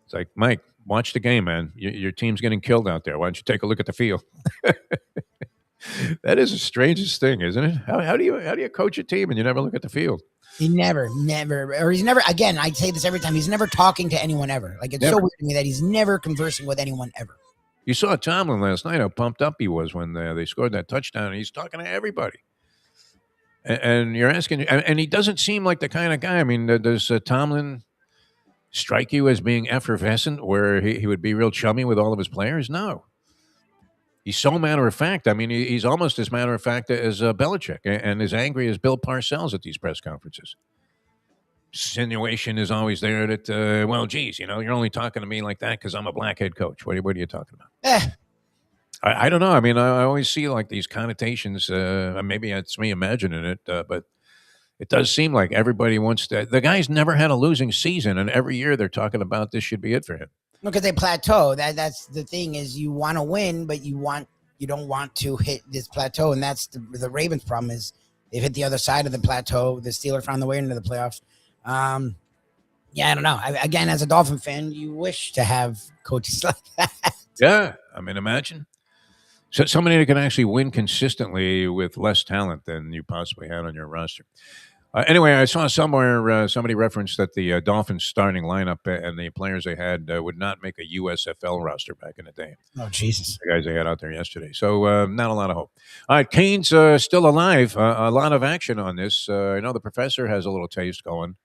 It's like, Mike, watch the game, man. Your team's getting killed out there. Why don't you take a look at the field? That is the strangest thing, isn't it? How do you coach a team and you never look at the field? He never, or he's never. Again, I say this every time. He's never talking to anyone ever. Like, it's never. So weird to me that he's never conversing with anyone ever. You saw Tomlin last night, how pumped up he was when they scored that touchdown. And he's talking to everybody. And you're asking, and he doesn't seem like the kind of guy. I mean, does Tomlin strike you as being effervescent, where he would be real chummy with all of his players? No. He's so matter of fact. I mean, he's almost as matter of fact as Belichick, and as angry as Bill Parcells at these press conferences. Insinuation is always there that, well, geez, you're only talking to me like that because I'm a black head coach. What are you talking about? I don't know. I mean, I always see like these connotations. Maybe it's me imagining it, but it does seem like everybody wants to. The guy's never had a losing season, and every year they're talking about this should be it for him. Because they plateau. That's the thing is you want to win, but you don't want to hit this plateau, and that's the Ravens' problem is they've hit the other side of the plateau. The Steelers found their way into the playoffs. Yeah, I don't know. Again, as a Dolphin fan, you wish to have coaches like that. Yeah, I mean, imagine. So somebody that can actually win consistently with less talent than you possibly had on your roster. Anyway, I saw somewhere somebody referenced that the Dolphins starting lineup and the players they had would not make a USFL roster back in the day. Oh, Jesus. The guys they had out there yesterday. So not a lot of hope. All right, Canes still alive. A lot of action on this. I know the professor has a little taste going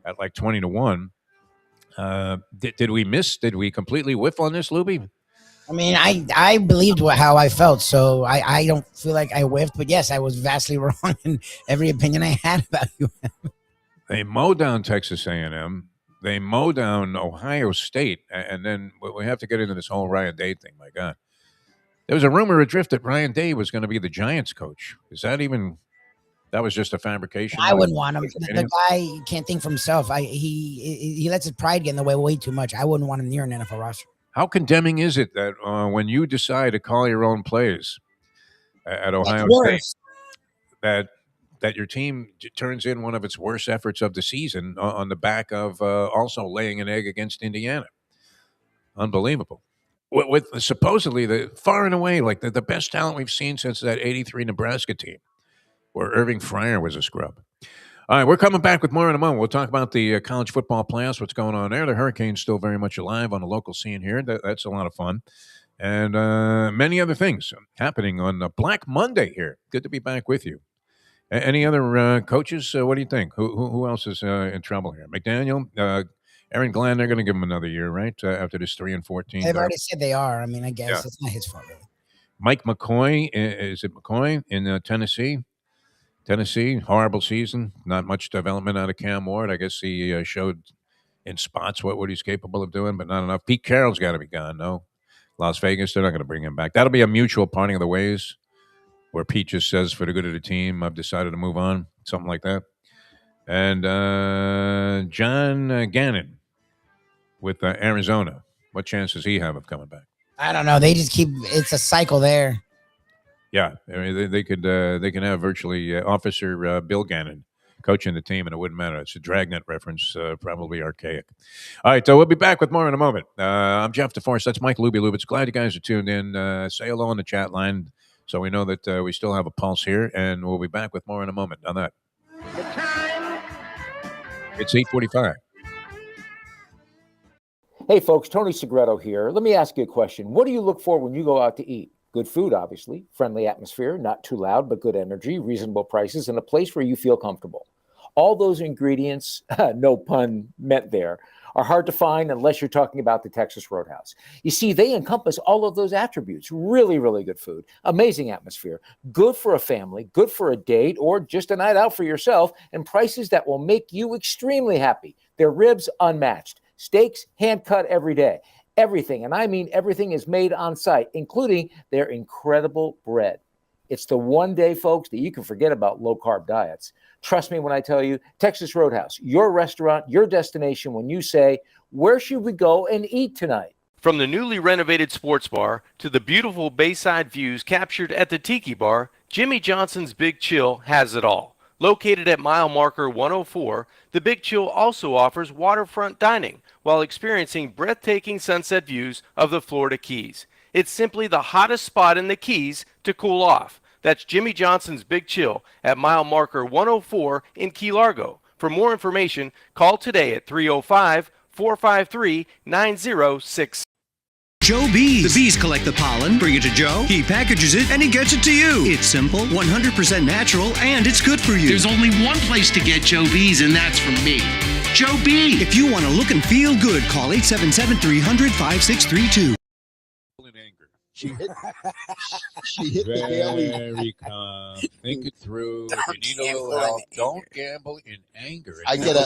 at like 20-1. Did we miss? Did we completely whiff on this, Lubie? I mean, I believed how I felt, so I don't feel like I whiffed. But yes, I was vastly wrong in every opinion I had about you. They mow down Texas A&M. They mow down Ohio State, and then we have to get into this whole Ryan Day thing. My God, there was a rumor adrift that Ryan Day was going to be the Giants coach. Is that even? That was just a fabrication. I wouldn't want him. The guy can't think for himself. He lets his pride get in the way too much. I wouldn't want him near an NFL roster. How condemning is it that when you decide to call your own plays at Ohio State, that your team turns in one of its worst efforts of the season on the back of also laying an egg against Indiana? Unbelievable. with supposedly the far and away like the best talent we've seen since that '83 Nebraska team, where Irving Fryer was a scrub. All right, we're coming back with more in a moment. We'll talk about the college football playoffs, what's going on there. The Hurricanes still very much alive on the local scene here. That's a lot of fun. And many other things happening on Black Monday here. Good to be back with you. Any other coaches? What do you think? Who else is in trouble here? McDaniel, Aaron Glenn, they're going to give him another year, right? After this 3-14. They've already said they are. I mean, I guess it's not his fault, really. Mike McCoy, is it McCoy in Tennessee? Tennessee, horrible season. Not much development out of Cam Ward. I guess he showed in spots what he's capable of doing, but not enough. Pete Carroll's got to be gone, no? Las Vegas, they're not going to bring him back. That'll be a mutual parting of the ways where Pete just says, for the good of the team, I've decided to move on, something like that. And John Gannon with Arizona. What chance does he have of coming back? I don't know. They just keep – it's a cycle there. Yeah, I mean, they can have virtually Officer Bill Gannon coaching the team, and it wouldn't matter. It's a Dragnet reference, probably archaic. All right, so we'll be back with more in a moment. I'm Jeff DeForest. That's Mike Lubie. Glad you guys are tuned in. Say hello on the chat line so we know that we still have a pulse here, and we'll be back with more in a moment on that. The time. It's 8:45. Hey, folks, Tony Segreto here. Let me ask you a question. What do you look for when you go out to eat? Good food, obviously, friendly atmosphere, not too loud, but good energy, reasonable prices, and a place where you feel comfortable. All those ingredients, no pun meant there, are hard to find unless you're talking about the Texas Roadhouse. You see, they encompass all of those attributes. Really, really good food, amazing atmosphere, good for a family, good for a date, or just a night out for yourself, and prices that will make you extremely happy. Their ribs, unmatched. Steaks, hand-cut every day. Everything, and I mean everything, is made on site, including their incredible bread. It's the one day, folks, that you can forget about low-carb diets. Trust me when I tell you, Texas Roadhouse, your restaurant, your destination when you say, where should we go and eat tonight? From the newly renovated sports bar to the beautiful bayside views captured at the Tiki Bar, Jimmy Johnson's Big Chill has it all. Located at mile marker 104, the Big Chill also offers waterfront dining while experiencing breathtaking sunset views of the Florida Keys. It's simply the hottest spot in the Keys to cool off. That's Jimmy Johnson's Big Chill at mile marker 104 in Key Largo. For more information, call today at 305-453-9066. Joe Bees. The bees collect the pollen, bring it to Joe, he packages it, and he gets it to you. It's simple, 100% natural, and it's good for you. There's only one place to get Joe Bees, and that's from me. Joe B. If you want to look and feel good, call 877-300-5632. She hit the daily. Very calm. Think it through. If you need a little help, don't gamble in anger. I get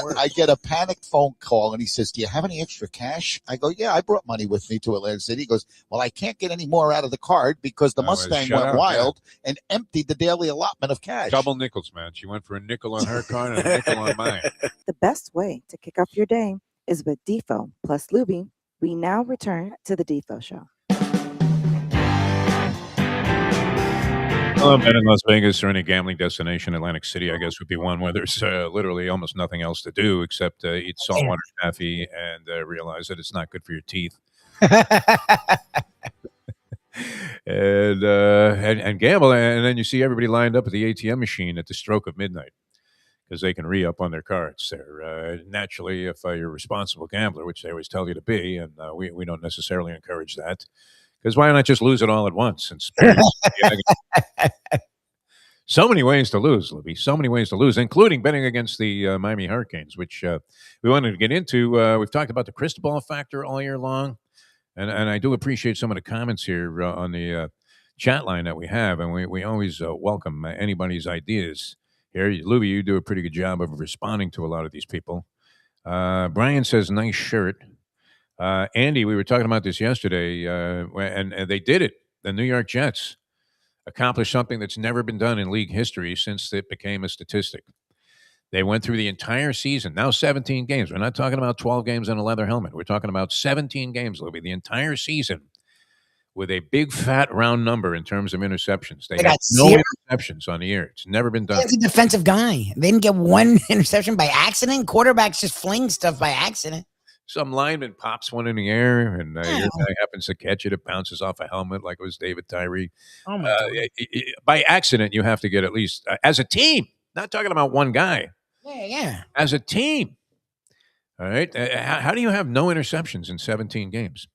a panicked phone call, and he says, "Do you have any extra cash?" I go, "Yeah, I brought money with me to Atlantic City." He goes, "Well, I can't get any more out of the card because the Mustang went wild and emptied the daily allotment of cash." Double nickels, man. She went for a nickel on her card and a nickel on mine. The best way to kick off your day is with Defo plus Lubie. We now return to the Defo Show. Well, bet in Las Vegas or any gambling destination, Atlantic City, I guess, would be one where there's literally almost nothing else to do except eat saltwater taffy and realize that it's not good for your teeth. and gamble, and then you see everybody lined up at the ATM machine at the stroke of midnight because they can re-up on their cards. They're naturally, if you're a responsible gambler, which they always tell you to be, and we don't necessarily encourage that. Because why not just lose it all at once and spend so many ways to lose, Libby. So many ways to lose, including betting against the Miami Hurricanes, which we wanted to get into. We've talked about the crystal ball factor all year long, and I do appreciate some of the comments here on the chat line that we have, and we always welcome anybody's ideas here. Libby, you do a pretty good job of responding to a lot of these people. Brian says, nice shirt. Andy, we were talking about this yesterday, and they did it. The New York Jets accomplished something that's never been done in league history since it became a statistic. They went through the entire season, now 17 games. We're not talking about 12 games in a leather helmet. We're talking about 17 games, Libby, the entire season with a big, fat, round number in terms of interceptions. They got no interceptions on the year. It's never been done. He's a defensive guy. They didn't get one interception by accident. Quarterbacks just fling stuff by accident. some lineman pops one in the air, and your guy happens to catch it. It bounces off a helmet like it was David Tyree. Oh my God. By accident, you have to get at least as a team. Not talking about one guy. Yeah. As a team. All right. How do you have no interceptions in 17 games?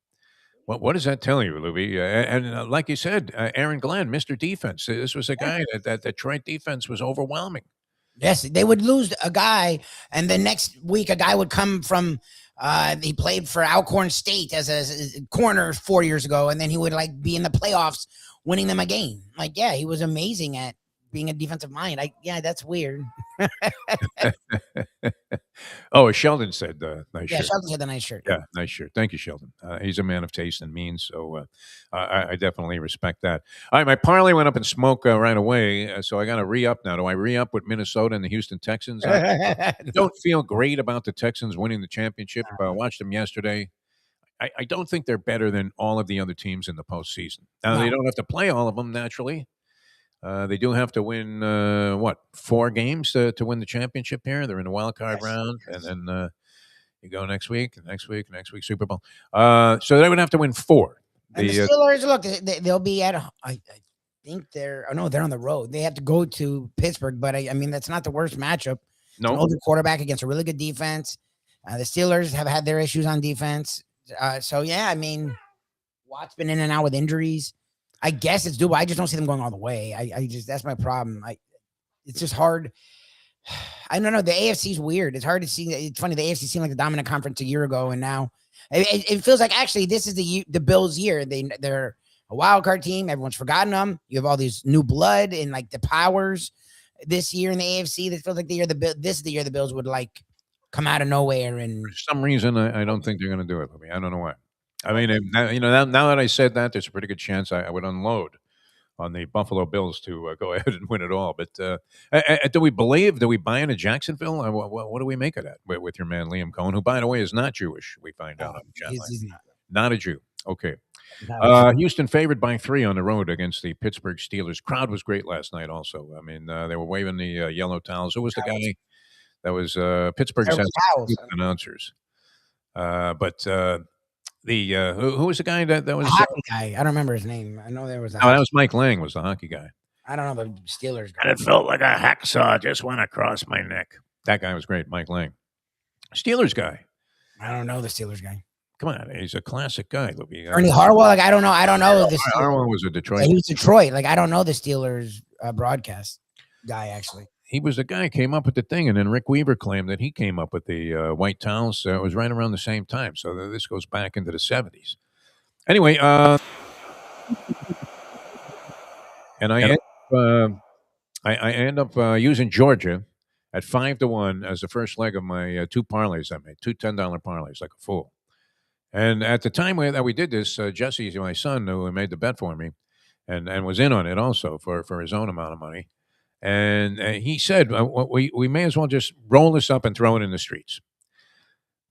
What does that tell you, Lubie? And like you said, Aaron Glenn, Mr. Defense. This was a guy that Detroit defense was overwhelming. Yes, they would lose a guy, and the next week a guy would come from. He played for Alcorn State as a corner 4 years ago, and then he would like be in the playoffs, winning them a game. Like, yeah, he was amazing at being a defensive mind. That's weird. Oh, Sheldon said nice shirt. Sheldon said the nice shirt. Yeah, nice shirt. Thank you, Sheldon. He's a man of taste and means, so I definitely respect that. All right, my parlay went up in smoke right away, so I got to re-up now. Do I re-up with Minnesota and the Houston Texans? I don't feel great about the Texans winning the championship. I watched them yesterday. I don't think they're better than all of the other teams in the postseason. Now, they don't have to play all of them, naturally. They do have to win 4 games to win the championship here. They're in the wild card round, and then you go next week, Super Bowl. So they would have to win 4. And the Steelers, look, they'll be at. I think they're on the road. They have to go to Pittsburgh, but I mean that's not the worst matchup. No, an older quarterback against a really good defense. The Steelers have had their issues on defense, so yeah, I mean, Watt's been in and out with injuries. I guess it's doable. I just don't see them going all the way. I just that's my problem. It's just hard. I don't know. The AFC is weird. It's hard to see. It's funny. The AFC seemed like the dominant conference a year ago, and now it feels like actually this is the Bills' year. They're a wild card team. Everyone's forgotten them. You have all these new blood and like the powers this year in the AFC. That feels like this is the year the Bills would like come out of nowhere. And for some reason, I don't think they're going to do it. I don't know why. I mean, now that I said that, there's a pretty good chance I would unload on the Buffalo Bills to go ahead and win it all. But do we buy into Jacksonville? What do we make of that with your man Liam Cohen, who, by the way, is not Jewish? We find out on the chat line. He's not a Jew. Okay. Houston favored by 3 on the road against the Pittsburgh Steelers. Crowd was great last night also. I mean, they were waving the yellow towels. Who was the guy? That was Pittsburgh's announcers. Who was the guy that was a hockey guy? I don't remember his name. I know there was. That was Mike Lang. Was the hockey guy? I don't know the Steelers guy. And it felt like a hacksaw just went across my neck. That guy was great, Mike Lang. Steelers guy. I don't know the Steelers guy. Come on, he's a classic guy. Ernie Harwell. Like I don't know. Harwell was a Detroit. He was Detroit. Like I don't know the Steelers broadcast guy actually. He was the guy who came up with the thing, and then Rick Weaver claimed that he came up with the white towels. It was right around the same time, so this goes back into the 70s. Anyway, and I end up using Georgia at 5-1 as the first leg of my 2 parlays I made, 2 $10 parlays, like a fool. And at the time that we did this, Jesse, my son, who made the bet for me, and was in on it also for his own amount of money. And he said, we may as well just roll this up and throw it in the streets.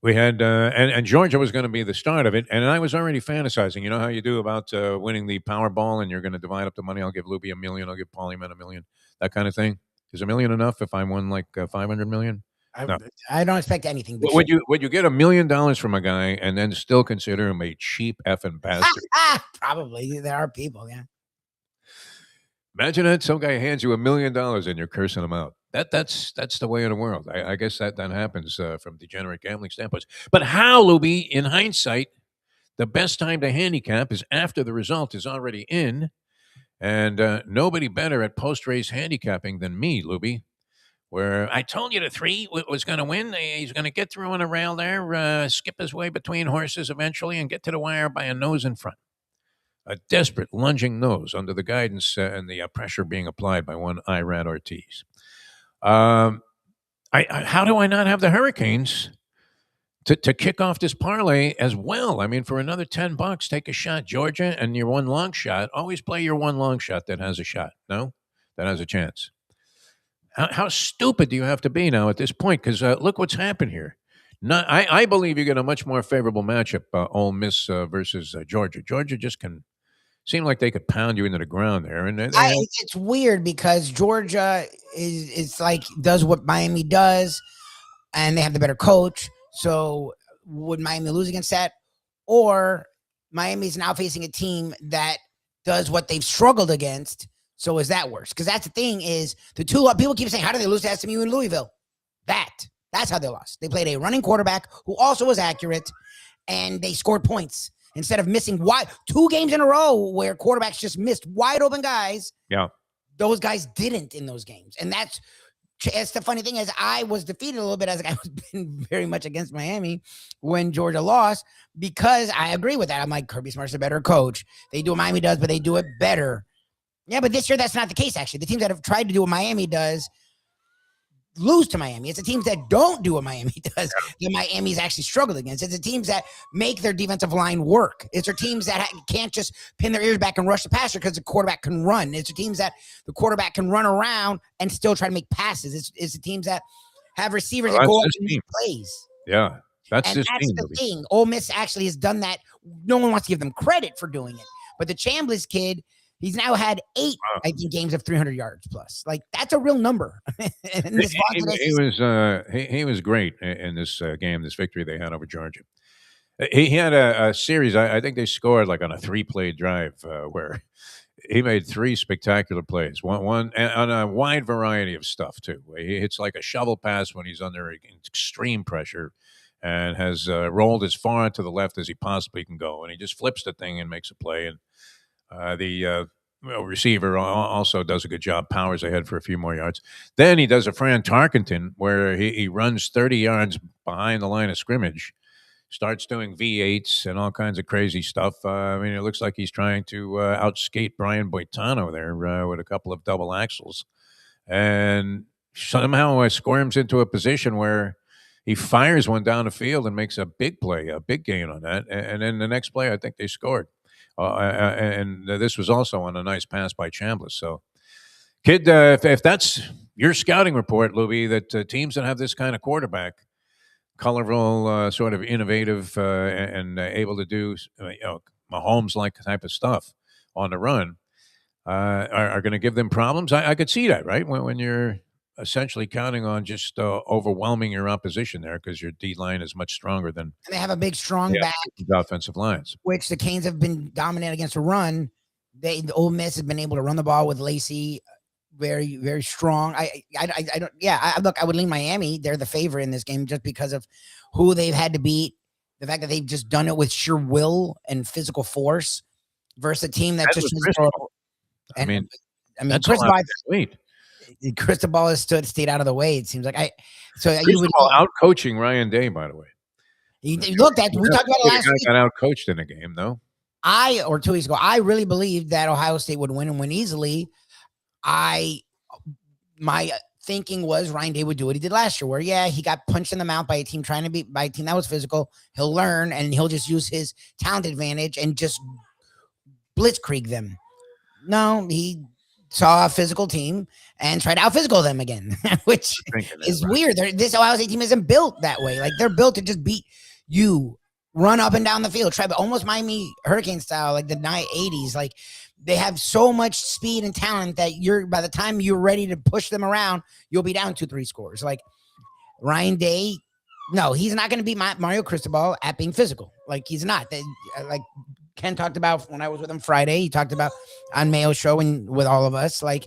We had, and Georgia was going to be the start of it. And I was already fantasizing. You know how you do about winning the Powerball and you're going to divide up the money. I'll give Lubie $1 million. I'll give Paulie $1 million. That kind of thing. Is $1 million enough if I won like 500 million? No. I don't expect anything. Would you get $1 million from a guy and then still consider him a cheap effing bastard? Probably. There are people, yeah. Imagine that some guy hands you $1 million and you're cursing him out. That's the way of the world. I guess that happens from degenerate gambling standpoints. But how, Lubie, in hindsight, the best time to handicap is after the result is already in, and nobody better at post-race handicapping than me, Lubie. Where I told you the 3 was going to win. He's going to get through on a rail there, skip his way between horses eventually, and get to the wire by a nose in front. A desperate lunging nose under the guidance and the pressure being applied by one Irad Ortiz. How do I not have the Hurricanes to kick off this parlay as well? I mean, for another $10, take a shot, Georgia, and your one long shot. Always play your one long shot that has a shot. No, that has a chance. How stupid do you have to be now at this point? Because look what's happened here. I believe you get a much more favorable matchup, Ole Miss versus Georgia. Georgia just can seem like they could pound you into the ground there. And it's weird because Georgia is like does what Miami does, and they have the better coach. So would Miami lose against that? Or Miami's now facing a team that does what they've struggled against. So is that worse? Because that's the thing is the two people keep saying, how do they lose to SMU in Louisville? That's how they lost. They played a running quarterback who also was accurate, and they scored points instead of missing 2 games in a row where quarterbacks just missed wide open guys. Yeah. Those guys didn't in those games. And that's the funny thing is I was defeated a little bit as a guy who's been very much against Miami when Georgia lost, because I agree with that. I'm like, Kirby Smart's a better coach. They do what Miami does, but they do it better. Yeah, but this year that's not the case, actually. The teams that have tried to do what Miami does lose to Miami. It's the teams that don't do what Miami does that Miami's actually struggled against. It's the teams that make their defensive line work. It's their teams that can't just pin their ears back and rush the passer because the quarterback can run. It's the teams that the quarterback can run around and still try to make passes. It's the teams that have receivers that go up and make plays. Yeah, that's the thing. Ole Miss actually has done that. No one wants to give them credit for doing it. But the Chambliss kid, he's now had 8, I think, games of 300 yards plus. Like, that's a real number. He was great in this game, this victory they had over Georgia. He had a series. I think they scored like on a 3-play drive where he made 3 spectacular plays. One on a wide variety of stuff too. He hits like a shovel pass when he's under extreme pressure, and has rolled as far to the left as he possibly can go, and he just flips the thing and makes a play. And the receiver also does a good job, powers ahead for a few more yards. Then he does a Fran Tarkenton where he runs 30 yards behind the line of scrimmage, starts doing V8s and all kinds of crazy stuff. I mean, it looks like he's trying to outskate Brian Boitano there with a couple of double axles, and somehow squirms into a position where he fires one down the field and makes a big play, a big gain on that. And then the next play, I think they scored. And this was also on a nice pass by Chambliss. So, kid, if that's your scouting report, Lubie, that teams that have this kind of quarterback, colorful, sort of innovative, and able to do Mahomes-like type of stuff on the run, are going to give them problems. I could see that, right? When you're essentially counting on just overwhelming your opposition there because your D-line is much stronger than... And they have a big, strong back. Offensive lines. Which the Canes have been dominant against a run. The Ole Miss has been able to run the ball with Lacey very, very strong. I would lean Miami. They're the favorite in this game just because of who they've had to beat. The fact that they've just done it with sheer will and physical force versus a team that just... I mean, Cristobal, Cristobal has stayed out of the way. It seems like you would out coaching Ryan Day, by the way. We talked about it last week. Got out coached in a game, though. 2 weeks ago, I really believed that Ohio State would win and win easily. My thinking was Ryan Day would do what he did last year, where he got punched in the mouth by a team that was physical. He'll learn and he'll just use his talent advantage and just blitzkrieg them. No, he saw a physical team and tried to out-physical them again, which is weird. This Ohio State team isn't built that way. Like, they're built to just beat you, run up and down the field, try almost Miami Hurricane style, like the 80s. Like, they have so much speed and talent that by the time you're ready to push them around, you'll be down 2-3 scores. Like, Ryan Day, no, he's not going to beat Mario Cristobal at being physical. Like, he's not. Like Ken talked about when I was with him Friday, he talked about on Mayo's show and with all of us, like,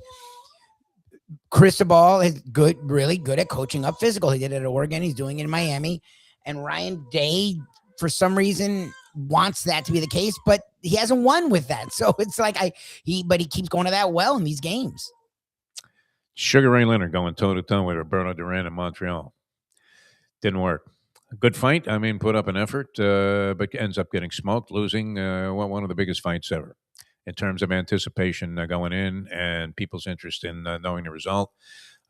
Cristobal is really good at coaching up physical. He did it at Oregon. He's doing it in Miami. And Ryan Day, for some reason, wants that to be the case, but he hasn't won with that. So it's like he keeps going to that well in these games. Sugar Ray Leonard going toe-to-toe with Roberto Duran in Montreal. Didn't work. Good fight. I mean, put up an effort, but ends up getting smoked, losing one of the biggest fights ever in terms of anticipation going in and people's interest in knowing the result.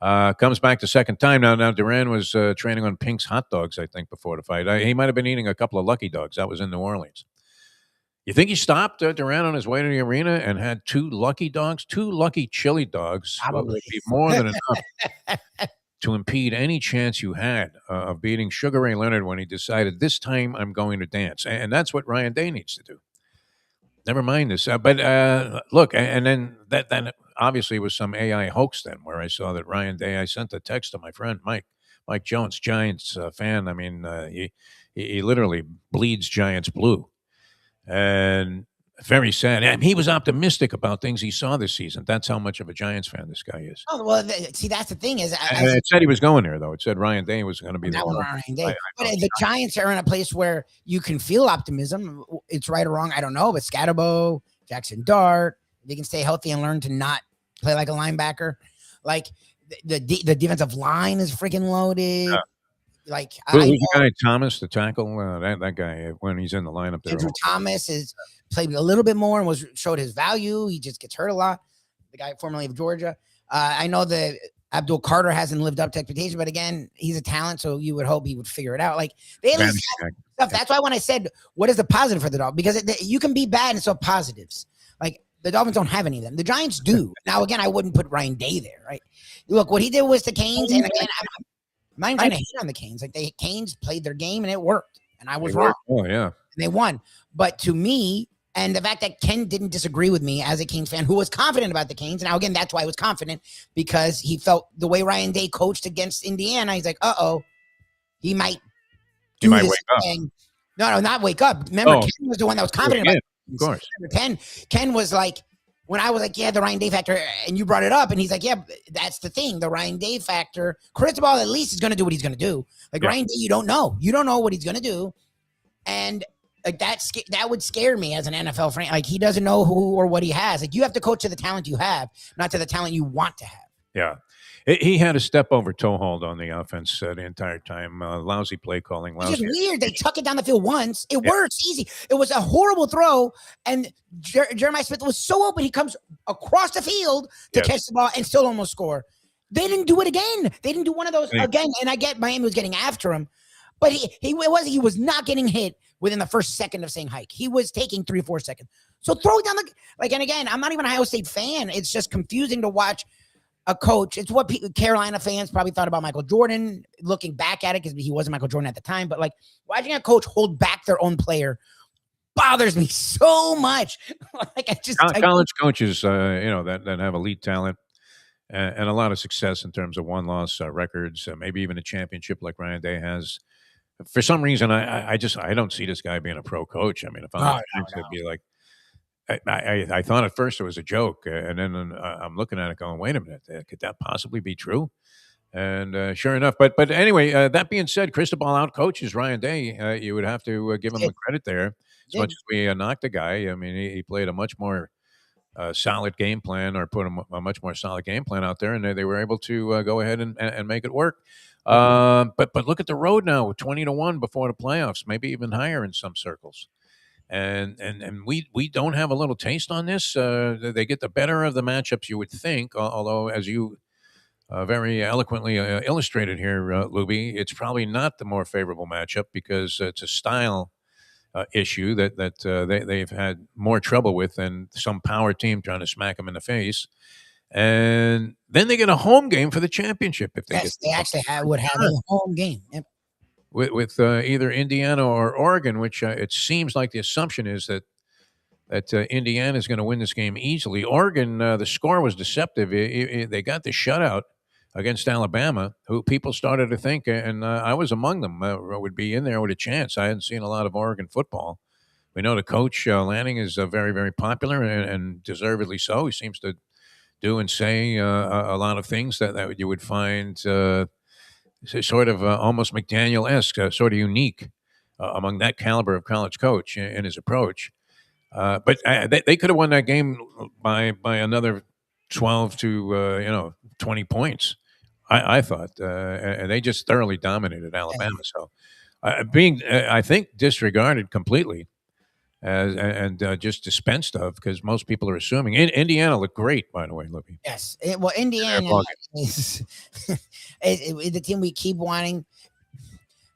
Comes back the second time. Now Duran was training on Pink's hot dogs, I think, before the fight. He might have been eating a couple of Lucky Dogs. That was in New Orleans. You think he stopped Duran on his way to the arena and had 2 Lucky Dogs? 2 Lucky Chili Dogs would be more than enough to impede any chance you had of beating Sugar Ray Leonard when he decided, this time I'm going to dance. And that's what Ryan Day needs to do. Never mind this. But look, and then that obviously was some AI hoax then, where I saw that Ryan Day, I sent a text to my friend Mike. Mike Jones, Giants fan. I mean, he literally bleeds Giants blue, and very sad. And he was optimistic about things he saw this season. That's how much of a Giants fan this guy is. Oh well, see, that's the thing is, And it said he was going there though. It said Ryan Day was going to be there. Ryan Day. But the Giants are in a place where you can feel optimism. It's right or wrong, I don't know. But Scatterbo, Jackson Dart, they can stay healthy and learn to not play like a linebacker. Like the defensive line is freaking loaded. Yeah. Like who's the guy, Thomas, the tackle? That guy, when he's in the lineup there. Andrew Thomas is played a little bit more and showed his value. He just gets hurt a lot. The guy formerly of Georgia. I know that Abdul Carter hasn't lived up to expectation, but again, he's a talent, so you would hope he would figure it out. Like they at least have stuff. That's why when I said, "What is the positive for the Dolphins?" Because you can be bad and still positives. Like the Dolphins don't have any of them. The Giants do. Now, again, I wouldn't put Ryan Day there, right? Look, what he did was the Canes, and again, I'm not even trying to hate on the Canes. Like the Canes played their game and it worked, and I was wrong. Oh yeah, and they won. But to me. And the fact that Ken didn't disagree with me as a Canes fan who was confident about the Canes. Now, again, that's why I was confident, because he felt the way Ryan Day coached against Indiana. He's like, he might do this thing. No, not wake up. Remember, Ken was the one that was confident about it. Of course. Ken was like, when I was like, yeah, the Ryan Day factor, and you brought it up, and he's like, yeah, that's the thing. The Ryan Day factor. Cristobal at least is going to do what he's going to do. Like Ryan Day, you don't know. You don't know what he's going to do. And like that would scare me as an NFL fan. Like he doesn't know who or what he has. Like you have to coach to the talent you have, not to the talent you want to have. Yeah. He had a step over toe hold on the offense the entire time. Lousy play calling. It's just weird. They tuck it down the field once. It works easy. It was a horrible throw. And Jeremiah Smith was so open. He comes across the field to catch the ball and still almost score. They didn't do it again. They didn't do one of those again. And I get Miami was getting after him. But he was not getting hit within the first second of saying hike. He was taking 3 or 4 seconds. So throw it down and again, I'm not even an Ohio State fan. It's just confusing to watch a coach. It's what Carolina fans probably thought about Michael Jordan, looking back at it, because he wasn't Michael Jordan at the time. But like watching a coach hold back their own player bothers me so much. College coaches, that have elite talent and a lot of success in terms of one-loss records, maybe even a championship like Ryan Day has. For some reason, I don't see this guy being a pro coach. I mean, if I'm it'd be like, I thought at first it was a joke, and then I'm looking at it going, wait a minute, could that possibly be true? And sure enough, but anyway, that being said, Cristobal outcoaches Ryan Day. You would have to give him the credit there. As much as we knocked the guy, I mean, he played a much more solid game plan, or put a much more solid game plan out there, and they were able to go ahead and make it work. But look at the road now with 20-1 before the playoffs, maybe even higher in some circles. And we don't have a little taste on this. They get the better of the matchups, you would think, although as you very eloquently illustrated here, Lubie, it's probably not the more favorable matchup, because it's a style issue that they've had more trouble with than some power team trying to smack them in the face. And then they get a home game for the championship. If they would have a home game. Yep. With either Indiana or Oregon, which it seems like the assumption is that Indiana is going to win this game easily. Oregon, the score was deceptive. They got the shutout against Alabama, who people started to think, and I was among them, would be in there with a chance. I hadn't seen a lot of Oregon football. We know the coach, Lanning, is very, very popular, and deservedly so. He seems to do and say a lot of things that you would find sort of almost McDaniel-esque, sort of unique among that caliber of college coach in his approach. But they could have won that game by another 12 to 20 points, I thought, and they just thoroughly dominated Alabama. So being, I think, disregarded completely. And just dispensed of, because most people are assuming. Indiana looked great, by the way, Libby. Yes. Well, Indiana is the team we keep wanting.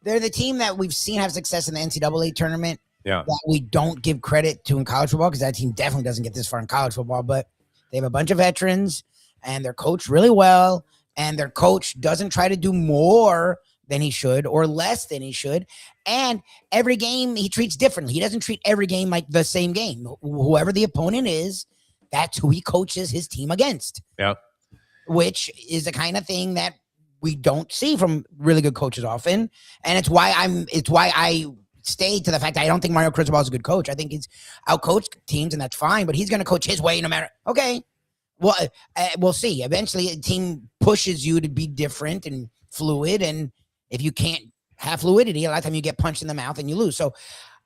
They're the team that we've seen have success in the NCAA tournament. Yeah. That we don't give credit to in college football, because that team definitely doesn't get this far in college football. But they have a bunch of veterans, and they're coached really well, and their coach doesn't try to do more than he should or less than he should. And every game he treats differently. He doesn't treat every game like the same game. Whoever the opponent is, that's who he coaches his team against. Yeah. Which is the kind of thing that we don't see from really good coaches often, and it's why I stay to the fact that I don't think Mario Cristobal is a good coach. I think he's outcoached teams, and that's fine. But he's going to coach his way no matter. Okay, well, we'll see. Eventually, a team pushes you to be different and fluid, and if you can't have fluidity, a lot of time you get punched in the mouth and you lose. So,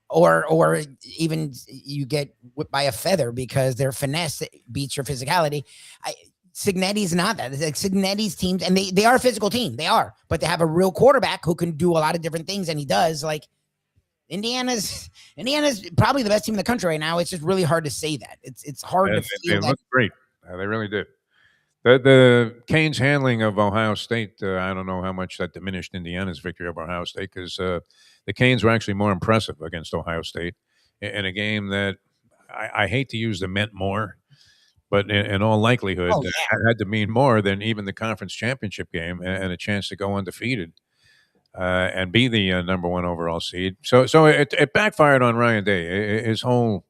or even you get whipped by a feather because their finesse beats your physicality. Signetti's not that. It's like Signetti's teams, and they are a physical team. They are, but they have a real quarterback who can do a lot of different things, and he does. Like Indiana's probably the best team in the country right now. It's just really hard to say that. It's hard to feel. They look great. They really did. The Canes' handling of Ohio State, I don't know how much that diminished Indiana's victory over Ohio State, because the Canes were actually more impressive against Ohio State in a game that I hate to use the meant more, but in all likelihood, it had to mean more than even the conference championship game and a chance to go undefeated and be the number one overall seed. So it backfired on Ryan Day. His whole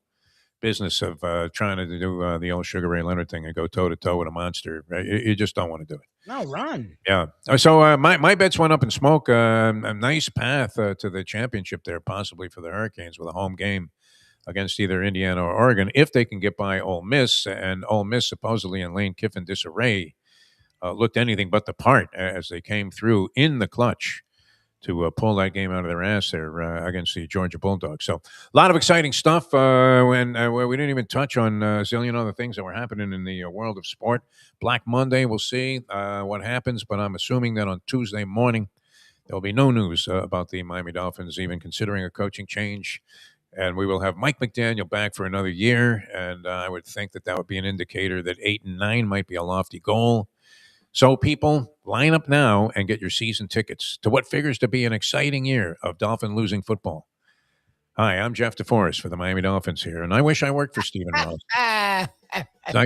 business of trying to do the old Sugar Ray Leonard thing and go toe-to-toe with a monster, right? You just don't want to do it. No, run. Yeah. So my bets went up in smoke. A nice path to the championship there, possibly for the Hurricanes, with a home game against either Indiana or Oregon, if they can get by Ole Miss. And Ole Miss, supposedly in Lane Kiffin disarray, looked anything but the part as they came through in the clutch to pull that game out of their ass there against the Georgia Bulldogs. So a lot of exciting stuff. When we didn't even touch on a zillion other things that were happening in the world of sport. Black Monday, we'll see what happens, but I'm assuming that on Tuesday morning there will be no news about the Miami Dolphins even considering a coaching change. And we will have Mike McDaniel back for another year, and I would think that would be an indicator that 8-9 might be a lofty goal. So, people, line up now and get your season tickets to what figures to be an exciting year of Dolphin losing football. Hi, I'm Jeff DeForest for the Miami Dolphins here, and I wish I worked for Stephen Ross. I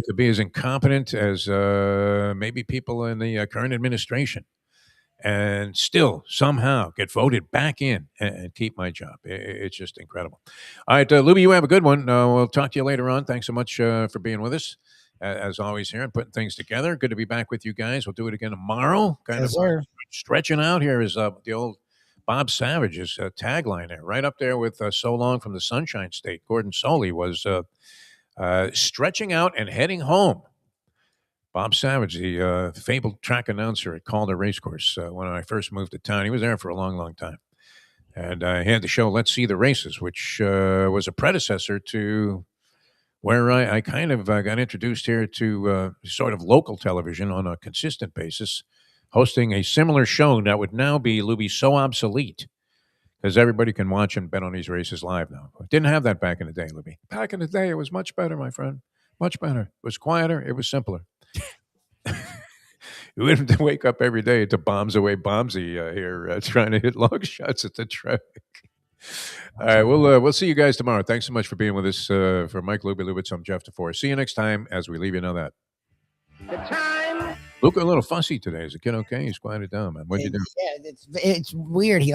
could be as incompetent as maybe people in the current administration and still somehow get voted back in and keep my job. It's just incredible. All right, Lubie, you have a good one. We'll talk to you later on. Thanks so much for being with us. As always here and putting things together. Good to be back with you guys. We'll do it again tomorrow. Kind of stretching out here is the old Bob Savage's tagline there, right up there with So Long from the Sunshine State. Gordon Soley was stretching out and heading home. Bob Savage, the fabled track announcer at Calder Racecourse when I first moved to town. He was there for a long, long time. And he had the show Let's See the Races, which was a predecessor to where I kind of got introduced here to sort of local television on a consistent basis, hosting a similar show that would now be, Lubie, so obsolete because everybody can watch and bet on these races live now. Didn't have that back in the day, Lubie. Back in the day, it was much better, my friend. Much better. It was quieter. It was simpler. You wouldn't have to wake up every day to Bombs Away Bombsy here trying to hit long shots at the track. All right, we'll see you guys tomorrow. Thanks so much for being with us. For Mike Lubie, I'm Jeff DeForest. See you next time as we leave you know that. The time. Luke, a little fussy today. Is the kid okay? He's quieted down, man. What'd you do? Yeah, it's weird. He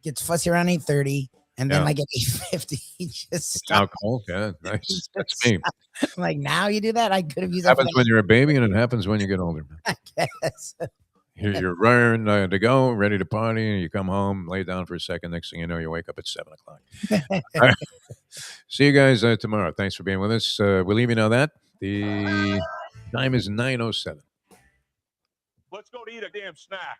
gets fussy around 8:30, and then like at 8:50, he just stops. Alcohol. Yeah, nice. That's me. I'm like, now you do that? I could have used that. Happens when you're a baby, and it happens when you get older, man. I guess. You're raring to go, ready to party, and you come home, lay down for a second. Next thing you know, you wake up at 7 o'clock. All right. See you guys tomorrow. Thanks for being with us. We'll leave you know that. The time is 9:07. Let's go to eat a damn snack.